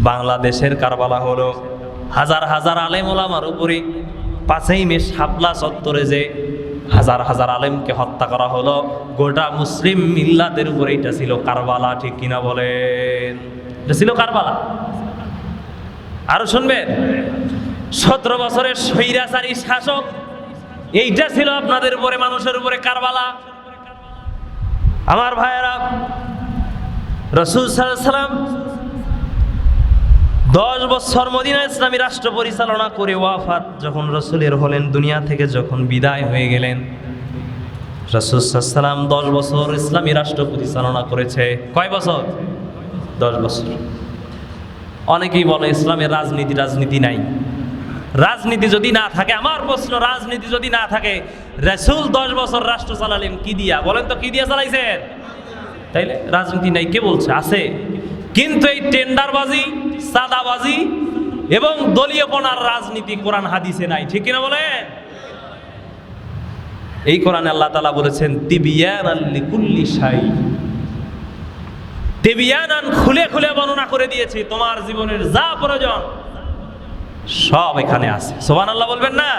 বাংলাদেশের কারবালা হলো হাজার হাজার আলেম ওলামার উপরে 5ই মে শাপলা চত্বরে যে হাজার হাজার আলেমকে হত্যা করা হলো, গোটা মুসলিম মিল্লাতের উপরে এটা ছিল কারবালা। ঠিক কিনা বলেন? এটা ছিল কারবালা। আরো শুনবেন, 17 বছরের স্বৈরাচারী শাসক, এইটা ছিল আপনাদের উপরে, মানুষের উপরে কারবালা। আমার ভাইয়েরা, রাসূল সাল্লাল্লাহু আলাইহি ওয়াসাল্লাম 10 বছর মদিনা ইসলামী রাষ্ট্র পরিচালনা করে ওয়াফাত যখন রাসূলের হলেন, দুনিয়া থেকে যখন বিদায় হয়ে গেলেন, রাসূল সাল্লাল্লাহু আলাইহি ওয়াসাল্লাম 10 বছর ইসলামী রাষ্ট্র পরিচালনা করেছে। কয় বছর? 10 বছর। অনেকেই বলে ইসলামের রাজনীতি নাই। রাজনীতি যদি না থাকে, আমার প্রশ্ন, রাজনীতি যদি না থাকে, রাসূল 10 বছর রাষ্ট্র চালালেন কি দিয়া? বলেন তো, কি দিয়া চালাইছেন? তাইলে রাজনীতি নাই কে বলছে? আছে। কিন্তু এই টেন্ডারবাজি, সাদাবাজি এবং দলীয়পনার রাজনীতি কোরআন হাদিসে নাই। ঠিক কিনা বলেন? এই কোরআনে আল্লাহ তাআলা বলেছেন তিবিয়ানান লিকুল্লি শাই, তিবিয়ানান, খুলে খুলে বর্ণনা করে দিয়েছি, তোমার জীবনের যা প্রয়োজন সব এখানে আছে। সুবহানাল্লাহ বলবেন না?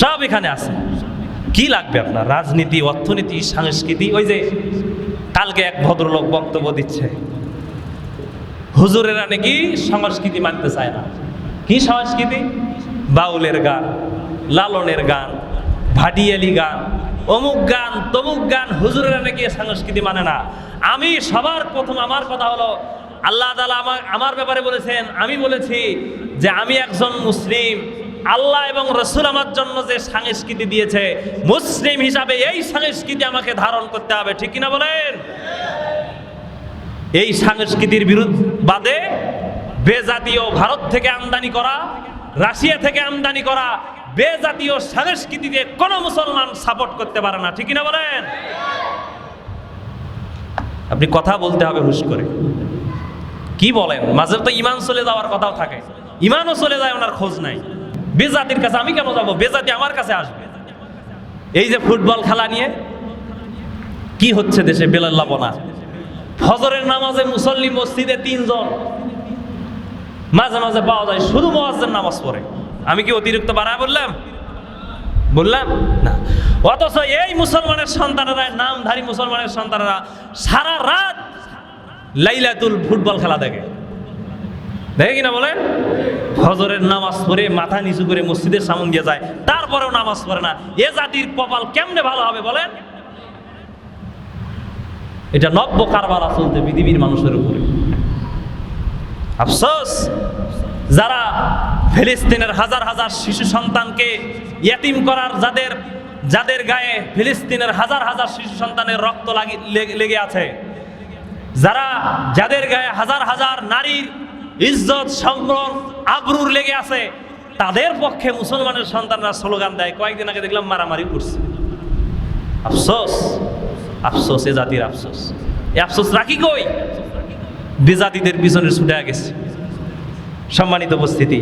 সব এখানে আছে। কি লাগবে আপনার? রাজনীতি, অর্থনীতি, সংস্কৃতি। ওই যে কালকে এক ভদ্রলোক বক্তব্য দিচ্ছে, হুজুরেরা নাকি সংস্কৃতি মানতে চায় না। কি সংস্কৃতি? বাউলের গান, লালনের গান, ভাটিয়ালি গান, অমুক গান, তমুক গান, হুজুরেরা নাকি সংস্কৃতি মানে না। আমি সবার প্রথম, আমার কথা হলো, আল্লাহ তাআলা আমার ব্যাপারে বলেছেন, আমি বলেছি যে আমি একজন মুসলিম, আল্লাহ এবং রাসূল আমার জন্য যে সংস্কৃতি দিয়েছে, মুসলিম হিসাবে এই সংস্কৃতি আমাকে ধারণ করতে হবে। ঠিক কিনা বলেন? এই সংস্কৃতির বিরুদ্ধে বেজাতীয় ভারত থেকে আমদানি করা, রাশিয়া থেকে আমদানি করা বেজাতীয় সংস্কৃতিকে কোন মুসলমান সাপোর্ট করতে পারে না। ঠিক কিনা বলেন? আপনি কথা বলতে হবে হুশ করে। কি বলেন? মাঝে তো ইমান চলে যাওয়ার কথাও থাকে, ইমানও চলে যায়, ওনার খোঁজ নাই। বেজাতির কাছে আমি কেন যাব? বেজাতি আমার কাছে আসবে। এই যে ফুটবল খেলা নিয়ে কি হচ্ছে দেশে, বেলাল্লাপনা। ফজরের নামাজে মুসল্লি মসজিদে 3 জন, মাঝে মাঝে পাওয়া যায় শুধু মুয়াজ্জিন নামাজ পড়ে। আমি কি অতিরিক্ত বাড়ায় বললাম না? অথচ এই মুসলমানের সন্তানেরা, নামধারী মুসলমানের সন্তানেরা সারা রাত লাইলাতুল ফুটবল খেলা দেখে কিনা বলেন? ফজরের নামাজ পড়ে মাথা নিচু করে মসজিদের সামনে দিয়ে যায়, তারপরেও নামাজ পড়ে না। এ জাতির কপাল কেমনে ভালো হবে বলেন? এটা নব্য কারবালা চলছে পৃথিবীর মানুষের উপরে। আফসোস, যারা ফিলিস্তিনের হাজার হাজার শিশু সন্তানকে ইয়াতিম করার, যাদের গায়ে ফিলিস্তিনের হাজার হাজার শিশু সন্তানের রক্ত লেগে আছে, যাদের গায়ে হাজার হাজার নারীর ইজ্জত, সম্মান, আবরুর লেগে আছে, তাদের পক্ষে মুসলমানের সন্তানরা স্লোগান দেয়। কয়েকদিন আগে দেখলাম মারামারি করছে। আফসোস, আফসোস, এ জাতির আফসোস। এ আফসোস রাখি কই? বেজাতিদের পিছনে ছুটে গেছে। সম্মানিত উপস্থিতি,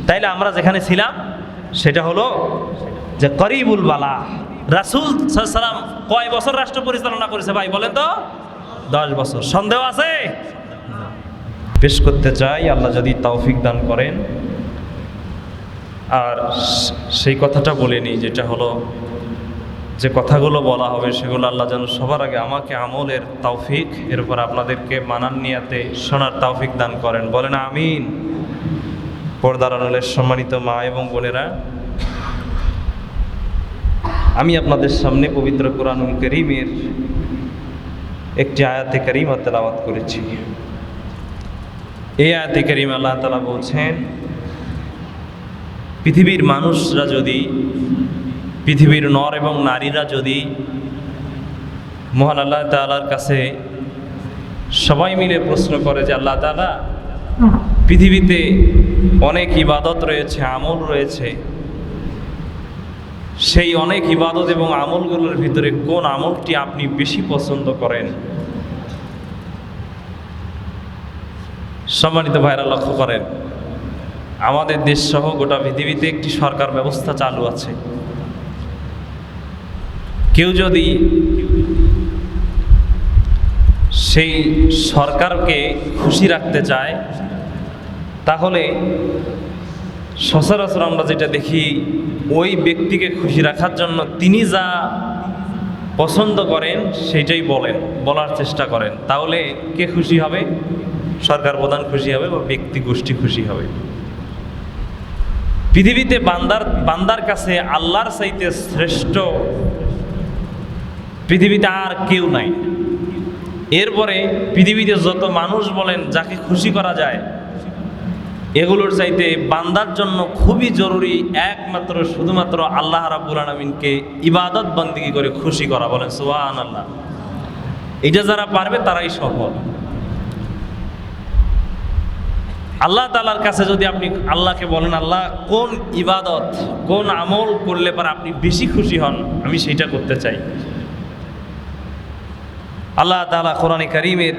তাইলে আমরা যেখানে ছিলাম সেটা হলো যে করিবুল বালা। রাসূল সাল্লাল্লাহু আলাইহি ওয়াসাল্লাম কয় বছর রাষ্ট্র পরিচালনা করেছে ভাই বলেন তো? 10 বছর। সন্দেহ আছে? পেশ করতে চাই, আল্লাহ যদি তৌফিক দান করেন। আর সেই কথাটা বলে নিই, যেটা হলো যে কথাগুলো বলা হবে সেগুলো আল্লাহ যেন সবার আগে আমাকে আমলের তৌফিক, এরপর আপনাদেরকে মানার নিয়াতে শোনার তৌফিক দান করেন। বলেন আমিন। পর্দার আড়ালের সম্মানিত মা এবং বোনেরা, আমি আপনাদের সামনে পবিত্র কোরআনুল কারীমের একটি আয়াতে কারীমা তেলাওয়াত করেছি। এই আয়াতে কারীমা আল্লাহ তাআলা বলছেন, পৃথিবীর মানুষরা যদি, পৃথিবীর নর এবং নারীরা যদি মহান আল্লাহ তাআলার কাছে সবাই মিলে প্রশ্ন করে যে আল্লাহ তাআলা, পৃথিবীতে অনেক ইবাদত রয়েছে, আমল রয়েছে, সেই অনেক ইবাদত এবং আমলগুলোর ভিতরে কোন আমলটি আপনি বেশি পছন্দ করেন? সম্মানিত ভাইরা, লক্ষ্য করেন, আমাদের দেশ সহ গোটা পৃথিবীতে একটি সরকার ব্যবস্থা চালু আছে। কেউ যদি সেই সরকারকে খুশি রাখতে চায়, তাহলে সচরাচর আমরা যেটা দেখি, ওই ব্যক্তিকে খুশি রাখার জন্য তিনি যা পছন্দ করেন সেটাই বলার চেষ্টা করেন। তাহলে কে খুশি হবে? সরকার প্রধান খুশি হবে বা ব্যক্তি গোষ্ঠী খুশি হবে। পৃথিবীতে বান্দার কাছে আল্লাহর চাইতে শ্রেষ্ঠ পৃথিবীতে আর কেউ নাই। এরপরে পৃথিবীতে যত মানুষ বলেন যাকে খুশি করা যায়, এগুলোর চাইতে বান্দার জন্য খুবই জরুরি একমাত্র শুধুমাত্র আল্লাহ রাব্বুল আলামিনকে ইবাদত বন্দেগী করে খুশি করা। বলেন সুবহানাল্লাহ। এটা যারা পারবে তারাই সফল। আল্লাহ তাআলার কাছে যদি আপনি আল্লাহকে বলেন, আল্লাহ কোন ইবাদত কোন আমল করলে পরে আপনি বেশি খুশি হন, আমি সেইটা করতে চাই। আল্লাহ তাআলা কোরআনে কারীমের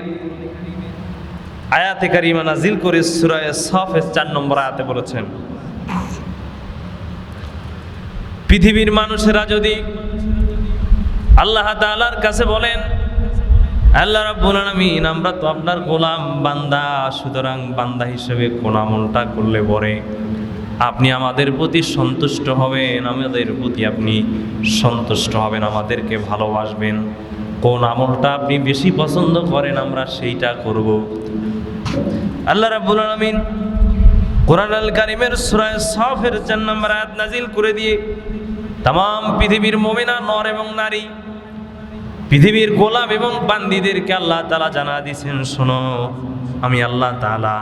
আয়াতে কারিমা নাজিল করে সূরা সাফের 4 নম্বর আয়াতে বলেছেন, পৃথিবীর মানুষেরা যদি আল্লাহ তাআলার কাছে বলেন, আল্লাহ রাব্বুল আলামিন আমরা তো আপনার গোলাম বান্দা, সুতরাং বান্দা হিসেবে কোন আমলটা করলে পরে আপনি আমাদের প্রতি সন্তুষ্ট হবেন, আমাদের প্রতি আপনি সন্তুষ্ট হবেন, আমাদেরকে ভালোবাসবেন, কোন আমলটা আপনি বেশি পছন্দ করেন আমরা সেইটা করব। আল্লাহ রাব্বুল আলামিন কোরআনুল কারীমের সূরা সাফের 4 নম্বর আয়াত নাজিল করে দিয়ে तमाम পৃথিবীর মুমিনা নর এবং নারী, পৃথিবীর গোলাম এবং বান্দীদেরকে আল্লাহ তাআলা জানা দিয়েছেন, শোনো আমি আল্লাহ তাআলা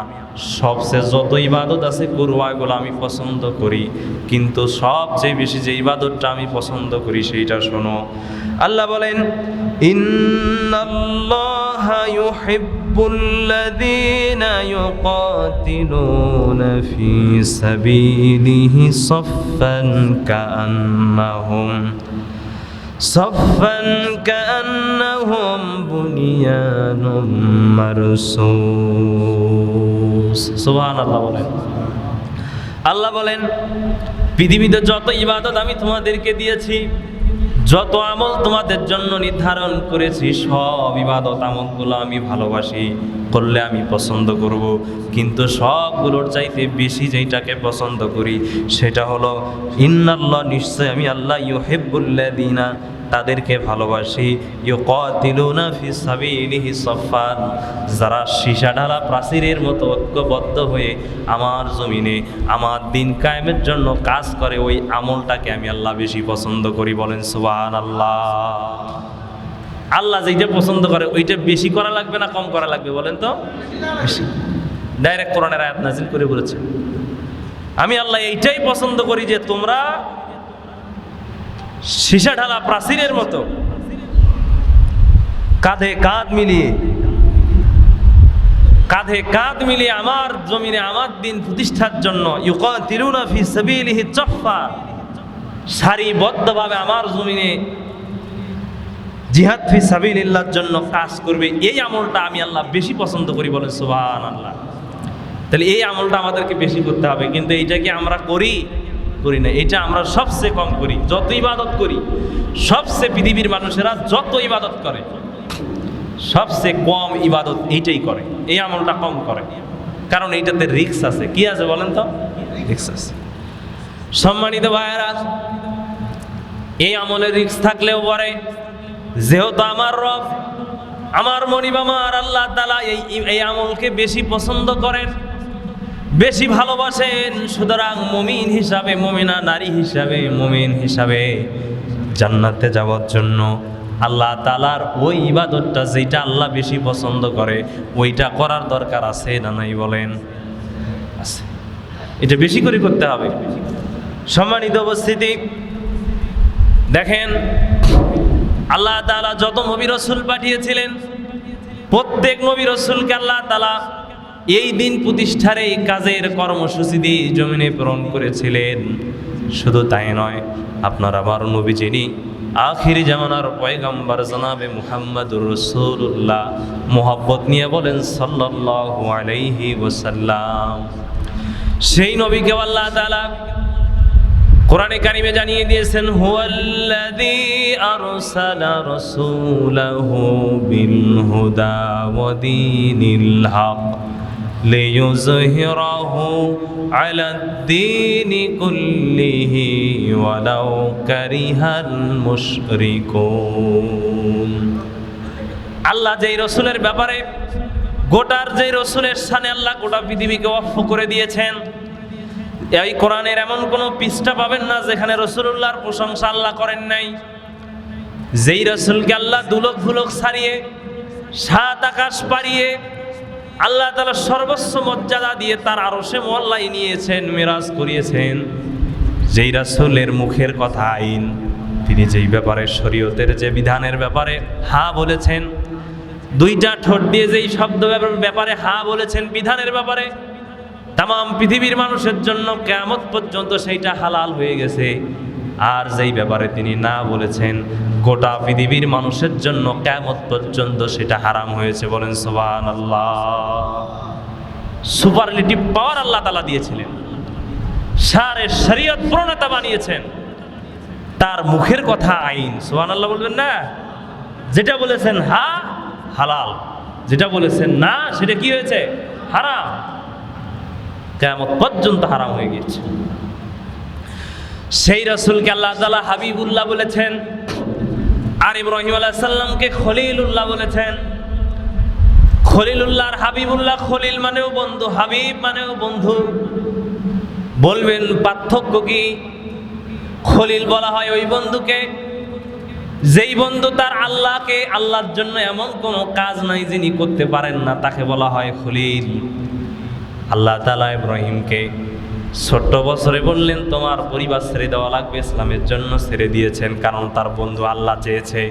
সবচেয়ে যত ইবাদত আছে করবা এগুলো আমি পছন্দ করি, কিন্তু সবচেয়ে বেশি যে ইবাদতটা আমি পছন্দ করি সেইটা শোনো। আল্লাহ বলেন, ইন্নাল্লাহা ইউহিব্বুল্লাযীনা ইউকাতিলুনা ফী সাবিলিহি সাফফান কাআন্নাহুম বুনিয়ানুম মারসুস। সুবহানাল্লাহ বলেন। আল্লাহ বলেন, পৃথিবীতে যত ইবাদত আমি তোমাদেরকে দিয়েছি, যত আমল তোমাদের জন্য নির্ধারণ করেছি, সব ইবাদত আমলগুলো আমি ভালোবাসি, করলে আমি পছন্দ করব, কিন্তু সবগুলোর চাইতে বেশি যেটাকে পছন্দ করি সেটা হলো ইন্নাল্লাহ, নিশ্চয় আমি আল্লাহ, ইউহিব্বুল্লাযীনা তাদেরকে ভালোবাসি, ইউকাতিলুনা ফি সাবিলিহি সাফফান, যারা সীসা ঢালা প্রাচীরের মতো ঐক্যবদ্ধ হয়ে আমার জমিনে আমার দিন কায়েমের জন্য কাজ করে, ওই আমলটাকে আমি আল্লাহ বেশি পছন্দ করি। বলেন সুবহানাল্লাহ। আল্লাহ যেটা পছন্দ করে ওইটা বেশি করা লাগবে না কম করা লাগবে? বলেন তো বেশি। ডাইরেক্ট কোরআনের আয়াত নাজিল করে বলেছে, আমি আল্লাহ এইটাই পছন্দ করি যে তোমরা সীসা ঢালা প্রাচীরের মতো কাঁধে কাঁধ মিলিয়ে আমার জমিনে আমার দিন প্রতিষ্ঠার জন্য ইউকাতিলুনা ফি সাবিলিহি সাফফা, সারিবদ্ধভাবে আমার জমিনে জিহাদ ফি সাবিলিল্লাহর জন্য কাজ করবে, এই আমলটা আমি আল্লাহ বেশি পছন্দ করি। বলেন সুবহানাল্লাহ। তাহলে এই আমলটা আমাদেরকে বেশি করতে হবে, কিন্তু এইটা কি আমরা করি না? এটা আমরা সবচেয়ে কম করি। যত ইবাদত করি, সবচেয়ে পৃথিবীর মানুষেরা যত ইবাদত করে সবচেয়ে কম ইবাদত এইটাই করে, এই আমলটা কম করে, কারণ এইটাতে রিস্ক আছে। কি আছে বলেন তো? রিস্ক আছে। সম্মানিত ভাইয়েরা, এই আমলের রিস্ক থাকলেও পরে যেহেতু আমার রব, আমার মনিব, আমার আল্লাহ তাআলা এই আমলকে বেশি পছন্দ করেন, বেশি ভালোবাসেন, সুতরাং মুমিন হিসাবে, মুমিনা নারী হিসাবে, মুমিন হিসাবে জান্নাতে যাওয়ার জন্য আল্লাহ তাআলার ওই ইবাদতটা যেটা আল্লাহ বেশি পছন্দ করে ওইটা করার দরকার আছে না নাই? বলেন আছে। এটা বেশি করে করতে হবে। সম্মানিত উপস্থিতি, দেখেন আল্লাহ তাআলা যত নবী রাসূল পাঠিয়েছিলেন, প্রত্যেক নবী রাসূলকে আল্লাহ তাআলা এই দিন প্রতিষ্ঠার এই কাজের কর্মসূচি দিয়ে জমিনে প্রেরণ করেছিলেন। শুধু তাই নয়, আপনার আমার নবী যিনি আখিরি জামানার পয়গম্বর জনাবে মুহাম্মদুর রাসূলুল্লাহ, মোহাব্বত নিয়ে বলেন সাল্লাল্লাহু আলাইহি ওয়াসাল্লাম, সেই নবীকে আল্লাহ তাআলা কোরআনে কারিমে জানিয়ে দিয়েছেন হুয়াল্লাযী আরসালা রাসূলাহু বিল হুদা ওয়া দীনিল হক লিইয়ুযহিরাহু আলাদ-দীনি কুল্লিহি ওয়ালাউ কারিহাল মুশরিকুন। আল্লাহ যেই রাসূলের ব্যাপারে গোটার যেই রাসূলের শানে আল্লাহ গোটা পৃথিবীকে ওয়াকফ করে দিয়েছেন, এই কোরআনের এমন কোনো পৃষ্ঠা পাবেন না যেখানে রাসূলুল্লাহর প্রশংসা আল্লাহ করেন নাই। যেই রাসূলকে আল্লাহ দুলক ফুলক ছাড়িয়ে সাত আকাশ পাড়িয়ে আল্লাহ তাআলা সর্বোচ্চ মর্যাদা দিয়ে তার আরশে মোয়াল্লায় নিয়েছেন, মিরাজ করিয়েছেন, যেই রাসূলের মুখের কথা আইন, তিনি যেই ব্যাপারে শরীয়তের যে বিধানের ব্যাপারে হা বলেছেন, দুইটা ঠোঁট দিয়ে যেই শব্দ ব্যাপারে হা বলেছেন বিধানের ব্যাপারে, তাম পৃথিবীর মানুষের জন্য কিয়ামত পর্যন্ত সেইটা হালাল হয়ে গেছে। আর যেই ব্যাপারে তিনি না বলেছেন গোটা পৃথিবীর মানুষের জন্য কিয়ামত পর্যন্ত সেটা হারাম হয়েছে। বলেন সুবহানাল্লাহ। সুপারলেটিভ পাওয়ার আল্লাহ তাআলা দিয়েছিলেন, সারে শরীয়ত প্রণেতা বানিয়েছেন, তার মুখের কথা আইন। সুবহানাল্লাহ বলবেন না? যেটা বলেছেন হা হালাল, যেটা বলেছেন না সেটা কি হয়েছে? হারাম। কিয়ামত পর্যন্ত হারাম হয়ে গেছে। সেই রাসূলকে আল্লাহ তাআলা হাবিবুল্লাহ বলেছেন, আর ইব্রাহিম আলাইহিস সালামকে খলিলুল্লাহ বলেছেন। খলিলুল্লাহ আর হাবিবুল্লাহ, খলিল মানেও বন্ধু, হাবিব মানেও বন্ধু। বলবেন পার্থক্য কি? খলিল বলা হয় ওই বন্ধুকে যেই বন্ধু তার আল্লাহকে, আল্লাহর জন্য এমন কোনো কাজ নাই যিনি করতে পারেন না, তাকে বলা হয় খলিল। আল্লাহ তাআলা ইব্রাহিমকে ছোট্ট বছরে বললেন তোমার পরিবার ছেড়ে দেওয়া লাগবে, ইসলামের জন্য ছেড়ে দিয়েছেন, কারণ তার বন্ধু আল্লাহ চেয়েছে।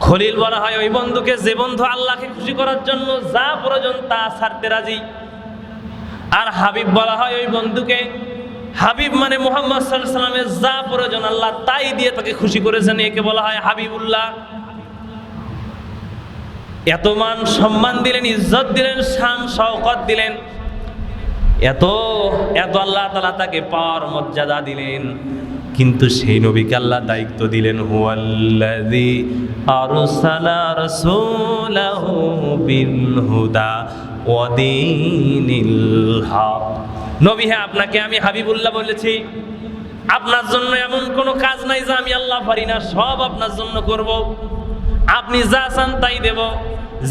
খলিল বলা হয় ওই বন্ধুকে যে বন্ধু আল্লাহকে খুশি করার জন্য যা প্রয়োজন তা ছাড়তে রাজি। আর হাবিব বলা হয় ওই বন্ধুকে, হাবিব মানে মুহাম্মদ সাল্লাল্লাহু আলাইহি ওয়াসাল্লামের যা প্রয়োজন আল্লাহ তাই দিয়ে তাকে খুশি করেছেন, একে বলা হয় হাবিবুল্লাহ। এত মান সম্মান দিলেন, ইজ্জত দিলেন, শান শওকত দিলেন, এত এত আল্লাহ তাআলা তাকে পাওয়ার মর্যাদা দিলেন, কিন্তু সেই নবীকে আল্লাহ দায়িত্ব দিলেন হুয়াল্লাযী আরসালা রাসূলাহু বিল হুদা ওয়া দীনিল হক। নবী হ্যাঁ, আপনাকে আমি হাবিবুল্লাহ বলেছি, আপনার জন্য এমন কোনো কাজ নাই যা আমি আল্লাহ পারি না, সব আপনার জন্য করব। আপনি যা চান তাই দেব,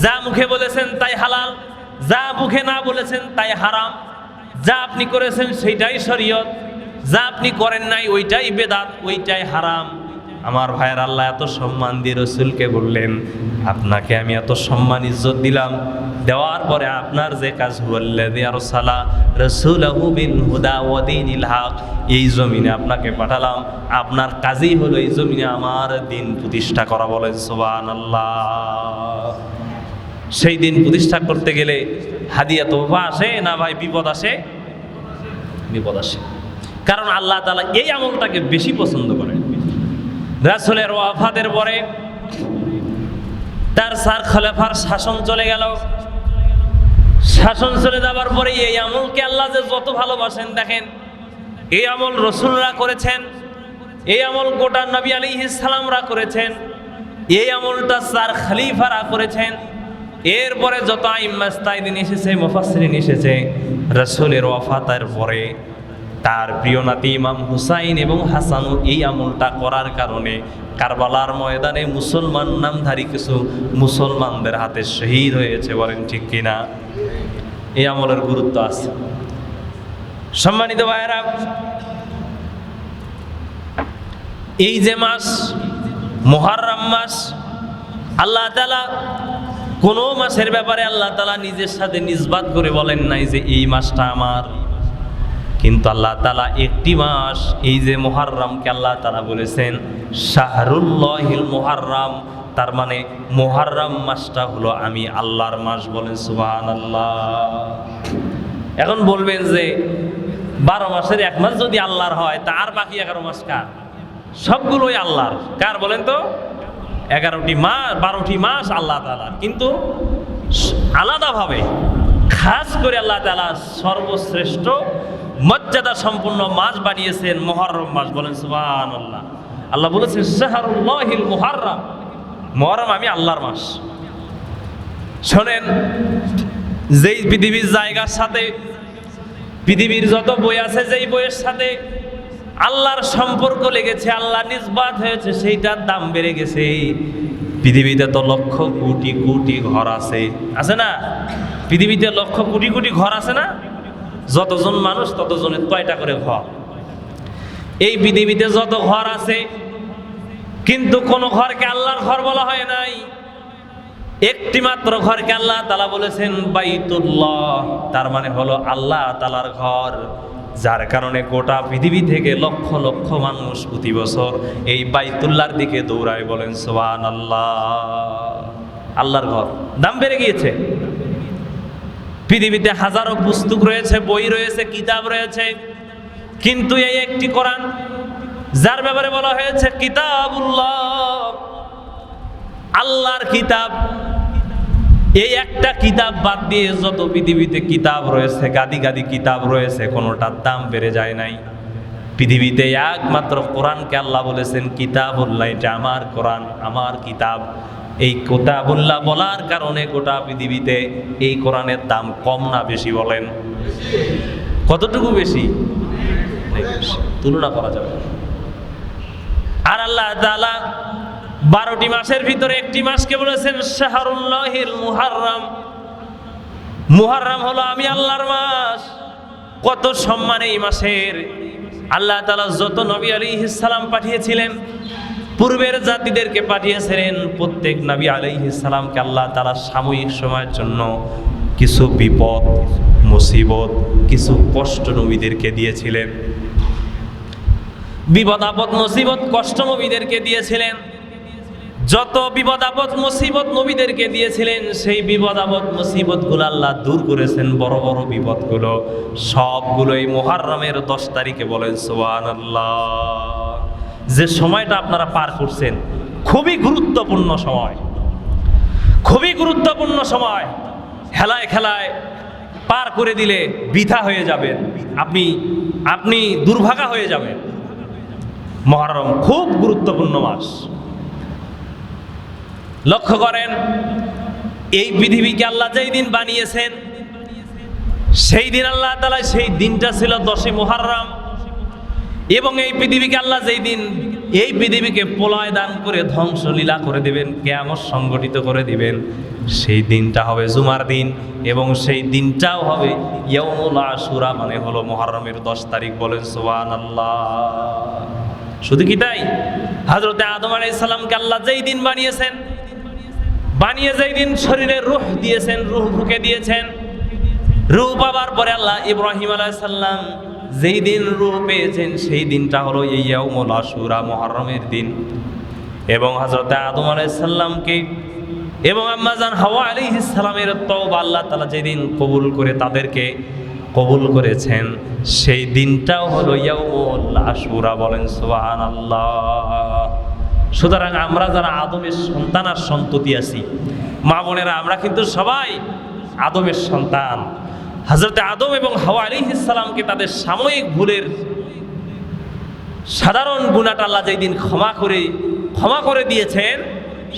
যা মুখে বলেছেন তাই হালাল, যা মুখে না বলেছেন তাই হারাম, যা আপনি করেছেন সেইটাই শরীয়ত, যা আপনি করেন নাই ওইটাই বেদাত, ওইটাই হারাম। আমার ভাইয়ের আল্লাহ এত সম্মান দিয়ে রাসূলকে বললেন আপনাকে আমি এত সম্মান ইজ্জত দিলাম, দেওয়ার পরে আপনার যে কাজ হুয়াল্লাযী আরসালা রাসূলাহু বিল হুদা ওয়া দীনিল হক, এই জমিনে আপনাকে পাঠালাম, আপনার কাজই হলো এই জমিনে আমার দিন প্রতিষ্ঠা করা। বলেন সুবহানাল্লাহ। সেই দিন প্রতিষ্ঠা করতে গেলে হাদিয়া তোহফা আসে না ভাই বিপদ আসে? বিপদ আসে, কারণ আল্লাহ তাআলা এই আমলটাকে বেশি পছন্দ করেন। রাসূলের ওয়াফাতের পরে তার 4 খলিফার শাসন চলে গেল। শাসন চলে যাবার পরে এই আমলকে আল্লাহ যে যত ভালোবাসেন দেখেন, এই আমল রাসূলরা করেছেন, এই আমল গোটা নবী আলাইহিস সালামরা করেছেন, এই আমলটা 4 খলিফারা করেছেন। এরপরে যত আইম্মাস্তাইদিন এসেছে, মুফাসসিরিন এসেছে, রাসূলের ওয়াফাতের পরে তার প্রিয় নাতি ইমাম হুসাইন এবং হাসান এই আমলটা করার কারণে কারবালার ময়দানে মুসলমান নামধারী কিছু মুসলমানদের হাতে শহীদ হয়েছে। বলেন ঠিক কিনা? এই আমলের গুরুত্ব আছে। সম্মানিত ভাইয়েরা, এই যে মাস মুহররম মাস, আল্লাহ তাআলা কোন মাসের ব্যাপারে আল্লাহ তাআলা নিজের সাথে নিসবাত করে বলেন নাই যে এই মাসটা আমার, কিন্তু আল্লাহ তাআলা একটি মাস, এই যে মুহররমকে আল্লাহ তাআলা বলেছেন শাহরুল্লাহিল মুহররম, তার মানে মুহররম মাসটা হলো আমি আল্লাহর মাস। বলেন সুবহানাল্লাহ। এখন বলবেন যে 12 মাসের 1 মাস যদি আল্লাহর হয় তা আর বাকি 11 মাস কার? সবগুলোই আল্লাহর। কার বলেন তো? 11টি মাস, 12টি মাস আল্লাহ তাআলার, কিন্তু আলাদাভাবে খাস করে আল্লাহ তাআলা সর্বশ্রেষ্ঠ মর্যাদা সম্পন্ন মাস বানিয়েছেন মুহররম মাস। বলেন সুবহানাল্লাহ। আল্লাহ বলেছেন শাহরুল্লাহিল মুহররম, মুহররম আমি আল্লাহর মাস। শোনেন, যেই পৃথিবীর জায়গার সাথে, পৃথিবীর যত বই আছে, যেই বইয়ের সাথে আল্লাহর সম্পর্ক লেগেছে, আল্লাহ নিসবাত হয়েছে, সেইটার দাম বেড়ে গেছে। পৃথিবীতে তো লক্ষ কোটি কোটি ঘর আছে, আছে না? পৃথিবীতে লক্ষ কোটি কোটি ঘর আছে না? যতজন মানুষ ততজনের কয়টা করে ঘর? এই পৃথিবীতে যত ঘর আছে, কিন্তু কোন ঘরকে আল্লাহর ঘর বলা হয় নাই। একটি মাত্র ঘরকে আল্লাহ তাআলা বলেছেন বাইতুল্লাহ, তার মানে হলো আল্লাহ তাআলার ঘর। যার কারণে গোটা পৃথিবী থেকে লক্ষ লক্ষ মানুষ প্রতি বছর এই বাইতুল্লাহর দিকে দৌড়ায়। বলেন সুবহানাল্লাহ। আল্লাহর ঘর, দাম বেড়ে গিয়েছে। পৃথিবীতে হাজারো পুস্তক রয়েছে, বই রয়েছে, কিতাব রয়েছে, কিন্তু এই একটি কোরআন, যার ব্যাপারে বলা হয়েছে কিতাবুল্লাহ, আল্লাহর কিতাব, এই একটা কিতাব বাদ দিয়ে যত পৃথিবীতে কিতাব রয়েছে, গাদি গাদি কিতাব রয়েছে, কোনোটার দাম বেড়ে যায় নাই। পৃথিবীতে একমাত্র কোরআনকে আল্লাহ বলেছেন কিতাবুল্লাহ, এটা আমার কোরআন, আমার কিতাব। এই কিতাবুল্লাহ বলার কারণে গোটা পৃথিবীতে এই কোরআনের দাম কম না বেশি? বলেন কতটুকু বেশি? তুলনা করা যাবে। আর আল্লাহ তাআলা 12টি মাসের ভিতরে একটি মাসকে বলেছেন শাহরুল্লাহিল মুহররম। মুহররম হলো আমি আল্লাহর মাস। কত সম্মান এই মাসের! আল্লাহ তাআলা যত নবী আলাইহিস সালাম পাঠিয়েছিলেন, পূর্বের জাতিদেরকে পাঠিয়েছিলেন, প্রত্যেক নবী আলাইহিস সালামকে আল্লাহ তাআলা সাময়িক সময়ের জন্য কিছু বিপদ, মুসিবত, কিছু কষ্ট নবীদেরকে দিয়েছিলেন। বিপদ আপদ, মুসিবত, কষ্ট নবীদেরকে দিয়েছিলেন। যত বিপদ আপদ মুসিবত নবীদেরকে দিয়েছিলেন, সেই বিপদ আপদ মুসিবতগুলো আল্লাহ দূর করেছেন। বড় বড় বিপদগুলো সবগুলো এই মুহররমের 10 তারিখে। বলেন সুবহানাল্লাহ। যে সময়টা আপনারা পার করছেন খুবই গুরুত্বপূর্ণ সময়, খুবই গুরুত্বপূর্ণ সময়। খেলায় খেলায় পার করে দিলে বৃথা হয়ে যাবেন, আপনি দুর্ভাগা হয়ে যাবেন। মুহররম খুব গুরুত্বপূর্ণ মাস। লক্ষ্য করেন, এই পৃথিবীকে আল্লাহ যেই দিন বানিয়েছেন, সেই দিন আল্লাহ তাআলা, সেই দিনটা ছিল 10 মুহররম। এবং এই পৃথিবীকে আল্লাহ যেই দিন, এই পৃথিবীকে প্রলয় দান করে ধ্বংসলীলা করে দেবেন, কিয়ামত সংগঠিত করে দিবেন, সেই দিনটা হবে জুমার দিন। এবং সেই দিনটাও হবে ইয়াউমুল আশুরা, মানে হলো মুহররমের 10 তারিখ। বলেন সুবহানাল্লাহ। শুধু কি তাই? হযরতে আদম আলাইহিস সালামকে আল্লাহ যেই দিন বানিয়েছেন, বানিয়ে যেই দিন শরীরে রূহ দিয়েছেন, রূহ ফুঁকে দিয়েছেন, রূহ পাবার পরে আল্লাহ ইব্রাহিম আলাইহিস সালাম যেই দিন রূহ পেয়েছেন, সেই দিনটা হলো ইয়াউমুল আশুরা, মুহররমের দিন। এবং হযরতে আদম আলাইহিস সালামকে এবং আম্মা জান হাওয়া আলাইহিস সালামের তওবা আল্লাহ তাআলা যেদিন কবুল করে, তাদেরকে কবুল করেছেন, সেই দিনটাও হলো ইয়াউমুল আশুরা। বলেন সুবহানাল্লাহ। সুতরাং আমরা যারা আদমের সন্তান আর সন্ততি আছি, মা বোনেরা, আমরা কিন্তু সবাই আদমের সন্তান। হযরতে আদম এবং হাওয়া আলাইহিস সালামকে তাদের সাময়িক ভুলের সাধারণ গুনাহটা আল্লাহ যেই দিন ক্ষমা করে দিয়েছেন,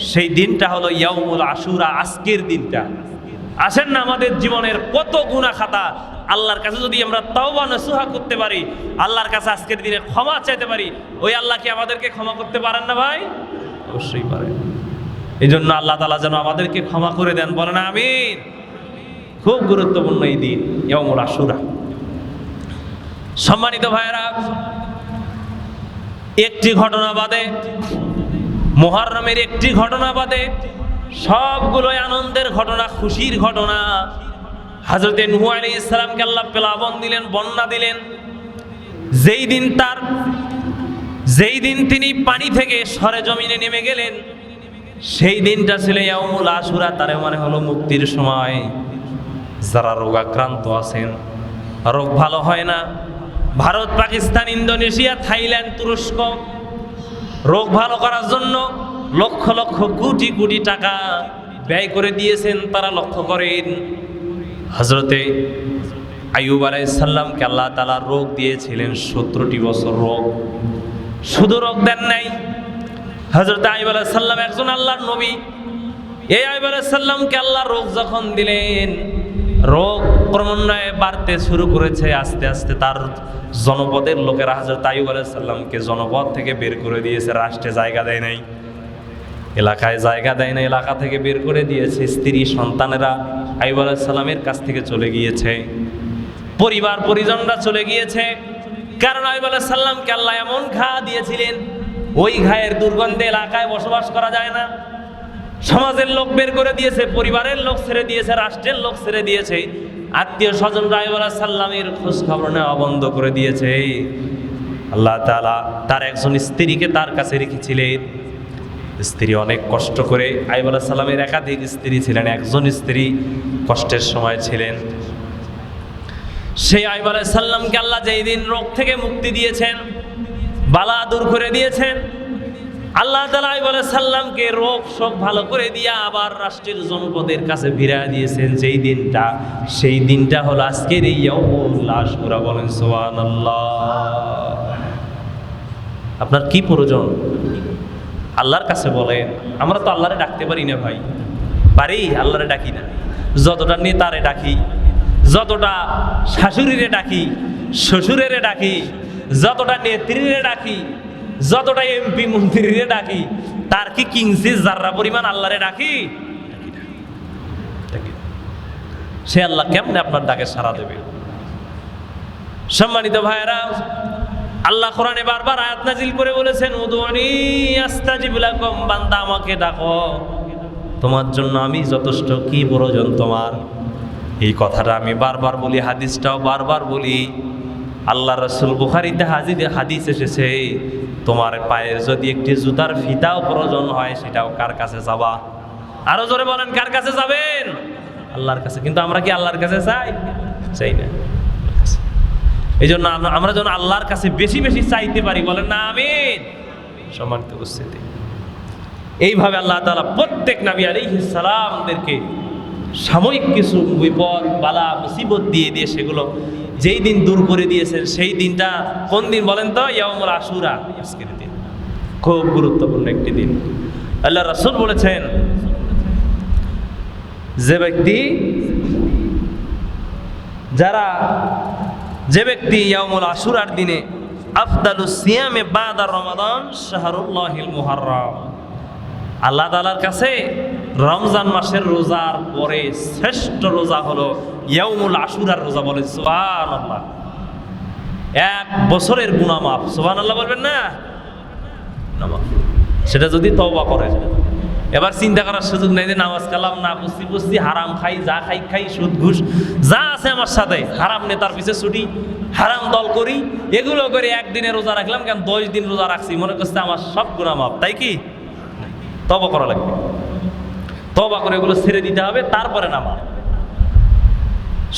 সেই দিনটা হলো ইয়াউমুল আশুরা, আজকের দিনটা। আসেন না, আমাদের জীবনের কত গুনাহ খাতা আল্লাহর কাছে যদি আমরা তাওবা নসুহা করতে পারি, আল্লাহর কাছে আজকের দিনে ক্ষমা চাইতে পারি, ওই আল্লাহ কি আমাদেরকে ক্ষমা করতে পারেন না ভাই? অবশ্যই পারেন। এই জন্য আল্লাহ তাআলা যেন আমাদেরকে ক্ষমা করে দেন। বলেন আমিন। খুব গুরুত্বপূর্ণ এই দিন ইয়াউমুল আশুরা। সম্মানিত ভাইয়েরা, একটি ঘটনা বাদে, মুহররমের একটি ঘটনা বাদে সবগুলোই আনন্দের ঘটনা, খুশির ঘটনা। হযরতে নূহ আলাইহিস সালামকে আল্লাহ প্লাবন দিলেন, বন্যা দিলেন। যেই দিন তিনি পানি থেকে সরেজমিনে নেমে গেলেন, সেই দিনটা ছিল ইয়াউমুল আশুরা। তার মানে হলো মুক্তির সময়। যারা রোগাক্রান্ত আছেন, রোগ ভালো হয় না, ভারত, পাকিস্তান, ইন্দোনেশিয়া, থাইল্যান্ড, তুরস্ক, রোগ ভালো করার জন্য লক্ষ লক্ষ কোটি কোটি টাকা ব্যয় করে দিয়েছেন। তারা লক্ষ্য করেন, হযরতে আইয়ুব আলাইহিস সালামকে আল্লাহ তাআলা রোগ দিয়েছিলেন 17টি বছর রোগ। শুধু রোগ দেন নাই, হযরতে আইয়ুব আলাইহিস সালাম একজন আল্লাহর নবী। এই আইয়ুব আলাইহিস সালামকে আল্লাহ রোগ যখন দিলেন, রোগ ক্রমান্বয়ে বাড়তে শুরু করেছে। আস্তে আস্তে তার জনপদের লোকেরা হযরত আইয়ুব আলাইহিস সালামকে জনপদ থেকে বের করে দিয়েছে, রাষ্ট্রে জায়গা দেয় নাই, এলাকায় জায়গা দেয় না, এলাকা থেকে বের করে দিয়েছে। স্ত্রী সন্তানেরা আইয়ুব আলাইহিস সালামের কাছ থেকে চলে গিয়েছে, পরিবার পরিজনরা চলে গিয়েছে। কারণ আইয়ুব আলাইহিস সালামকে আল্লাহ এমন ঘা দিয়েছিলেন, ওই ঘায়ের দুর্গন্ধে এলাকায় বসবাস করা যায় না। সমাজের লোক বের করে দিয়েছে, পরিবারের লোক ছেড়ে দিয়েছে, রাষ্ট্রের লোক ছেড়ে দিয়েছে, আত্মীয় স্বজনরা আইয়ুব আলাইহিস সালামের খোঁজ খবর নেওয়া বন্ধ করে দিয়েছে। আল্লাহ তাআলা তার একজন স্ত্রীকে তার কাছে রেখেছিলেন। স্ত্রী অনেক কষ্ট করে, আইয়ুব আলাইহিস সালামের একাধিক স্ত্রী ছিলেন, একজন স্ত্রী কষ্টের সময় ছিলেন। সেই আইয়ুব আলাইহিস সালামকে আল্লাহ যেই দিন রোগ থেকে মুক্তি দিয়েছেন, বালা দূর করে দিয়েছেন, আল্লাহ তাআলা আইয়ুব আলাইহিস সালামকে রোগ শোক ভালো করে দিয়া আবার রাষ্ট্রের জনপদের কাছে ফিরিয়ে দিয়েছেন। যেই দিনটা, সেই দিনটা হলো আজকের এই ইয়াউমুল আশুরা। বলেন সুবহানাল্লাহ। আপনার কি প্রয়োজন? আল্লাহর কাছে বলেন। আমরা তো আল্লাহরে ডাকতে পারি না ভাই, পারি? আল্লাহরে ডাকি না। যতটা নেতারে ডাকি, যতটা শাশুড়িরে ডাকি, শ্বশুরেরে ডাকি, যতটা নেত্রীরে ডাকি, যতটা এমপি মন্ত্রীরে ডাকি, তার কি কিঞ্চিৎ যার্রা পরিমাণ আল্লাহরে ডাকি? সে আল্লাহ কেমনে আপনার ডাকে সাড়া দেবে? সম্মানিত ভাইয়েরা, আল্লাহ কোরআনে বারবার আয়াত নাজিল করে বলেছেন, উদুনি আস্তাজিব লাকুম, বান্দা আমাকে ডাকো, তোমার জন্য আমি যথেষ্ট। কি প্রয়োজন তোমার? এই কথাটা আমি বারবার বলি, হাদিসটাও বারবার বলি। আল্লাহ রাসূল বুখারীতে হাদিস এসেছে, তোমার পায়ের যদি একটি জুতার ফিতাও প্রয়োজন হয়, সেটাও কার কাছে যাবা? আরো জোরে বলেন, কার কাছে যাবেন? আল্লাহর কাছে। কিন্তু আমরা কি আল্লাহর কাছে চাই? চাই না। এই জন্য আমরা যেন আল্লাহর কাছে বেশি বেশি চাইতে পারি, বলেন না আমিন। সম্মানিত উপস্থিতি, এইভাবে আল্লাহ তাআলা প্রত্যেক নবী আলাইহিস সালামদেরকে সাময়িক কিছু বিপদ বালা মুসিবত দিয়ে দিয়ে সেগুলো যেই দিন দূর করে দিয়েছেন, সেই দিনটা কোন দিন বলেন তো? ইয়াউমুল আশুরা, আজকের দিন। খুব গুরুত্বপূর্ণ একটি দিন। আল্লাহ রাসূল বলেছেন, যে ব্যক্তি ইয়াউমুল আশুরার দিনে আফদালুস সিয়ামে বাদা রমাদান শাহরুল্লাহিল মুহাররম, আল্লাহ তাআলার কাছে রমজান মাসের রোজার পরে শ্রেষ্ঠ রোজা হলো ইয়াউমুল আশুরার রোজা। বলে সুবহানাল্লাহ। 1 বছরের গুনাহ মাফ। সুবহানাল্লাহ বলবেন না? সেটা যদি তওবা করে। এবার চিন্তা করার সুযোগ নেই যে নামাজ কালাম না বুঝছি, হারাম খাই, যা খাই, সুদ ঘুষ যা আছে আমার সাথে, হারাম নেতার পিছে ছুটি, হারাম দল করি, এগুলো করে একদিনে রোজা রাখলাম, কেন 10 দিন রোজা রাখছি, মনে করছে আমার সব গুনাহ মাফ। তাই কি? তওবা করা লাগবে। তওবা করে এগুলো ছেড়ে দিতে হবে, তারপরে নামাজ।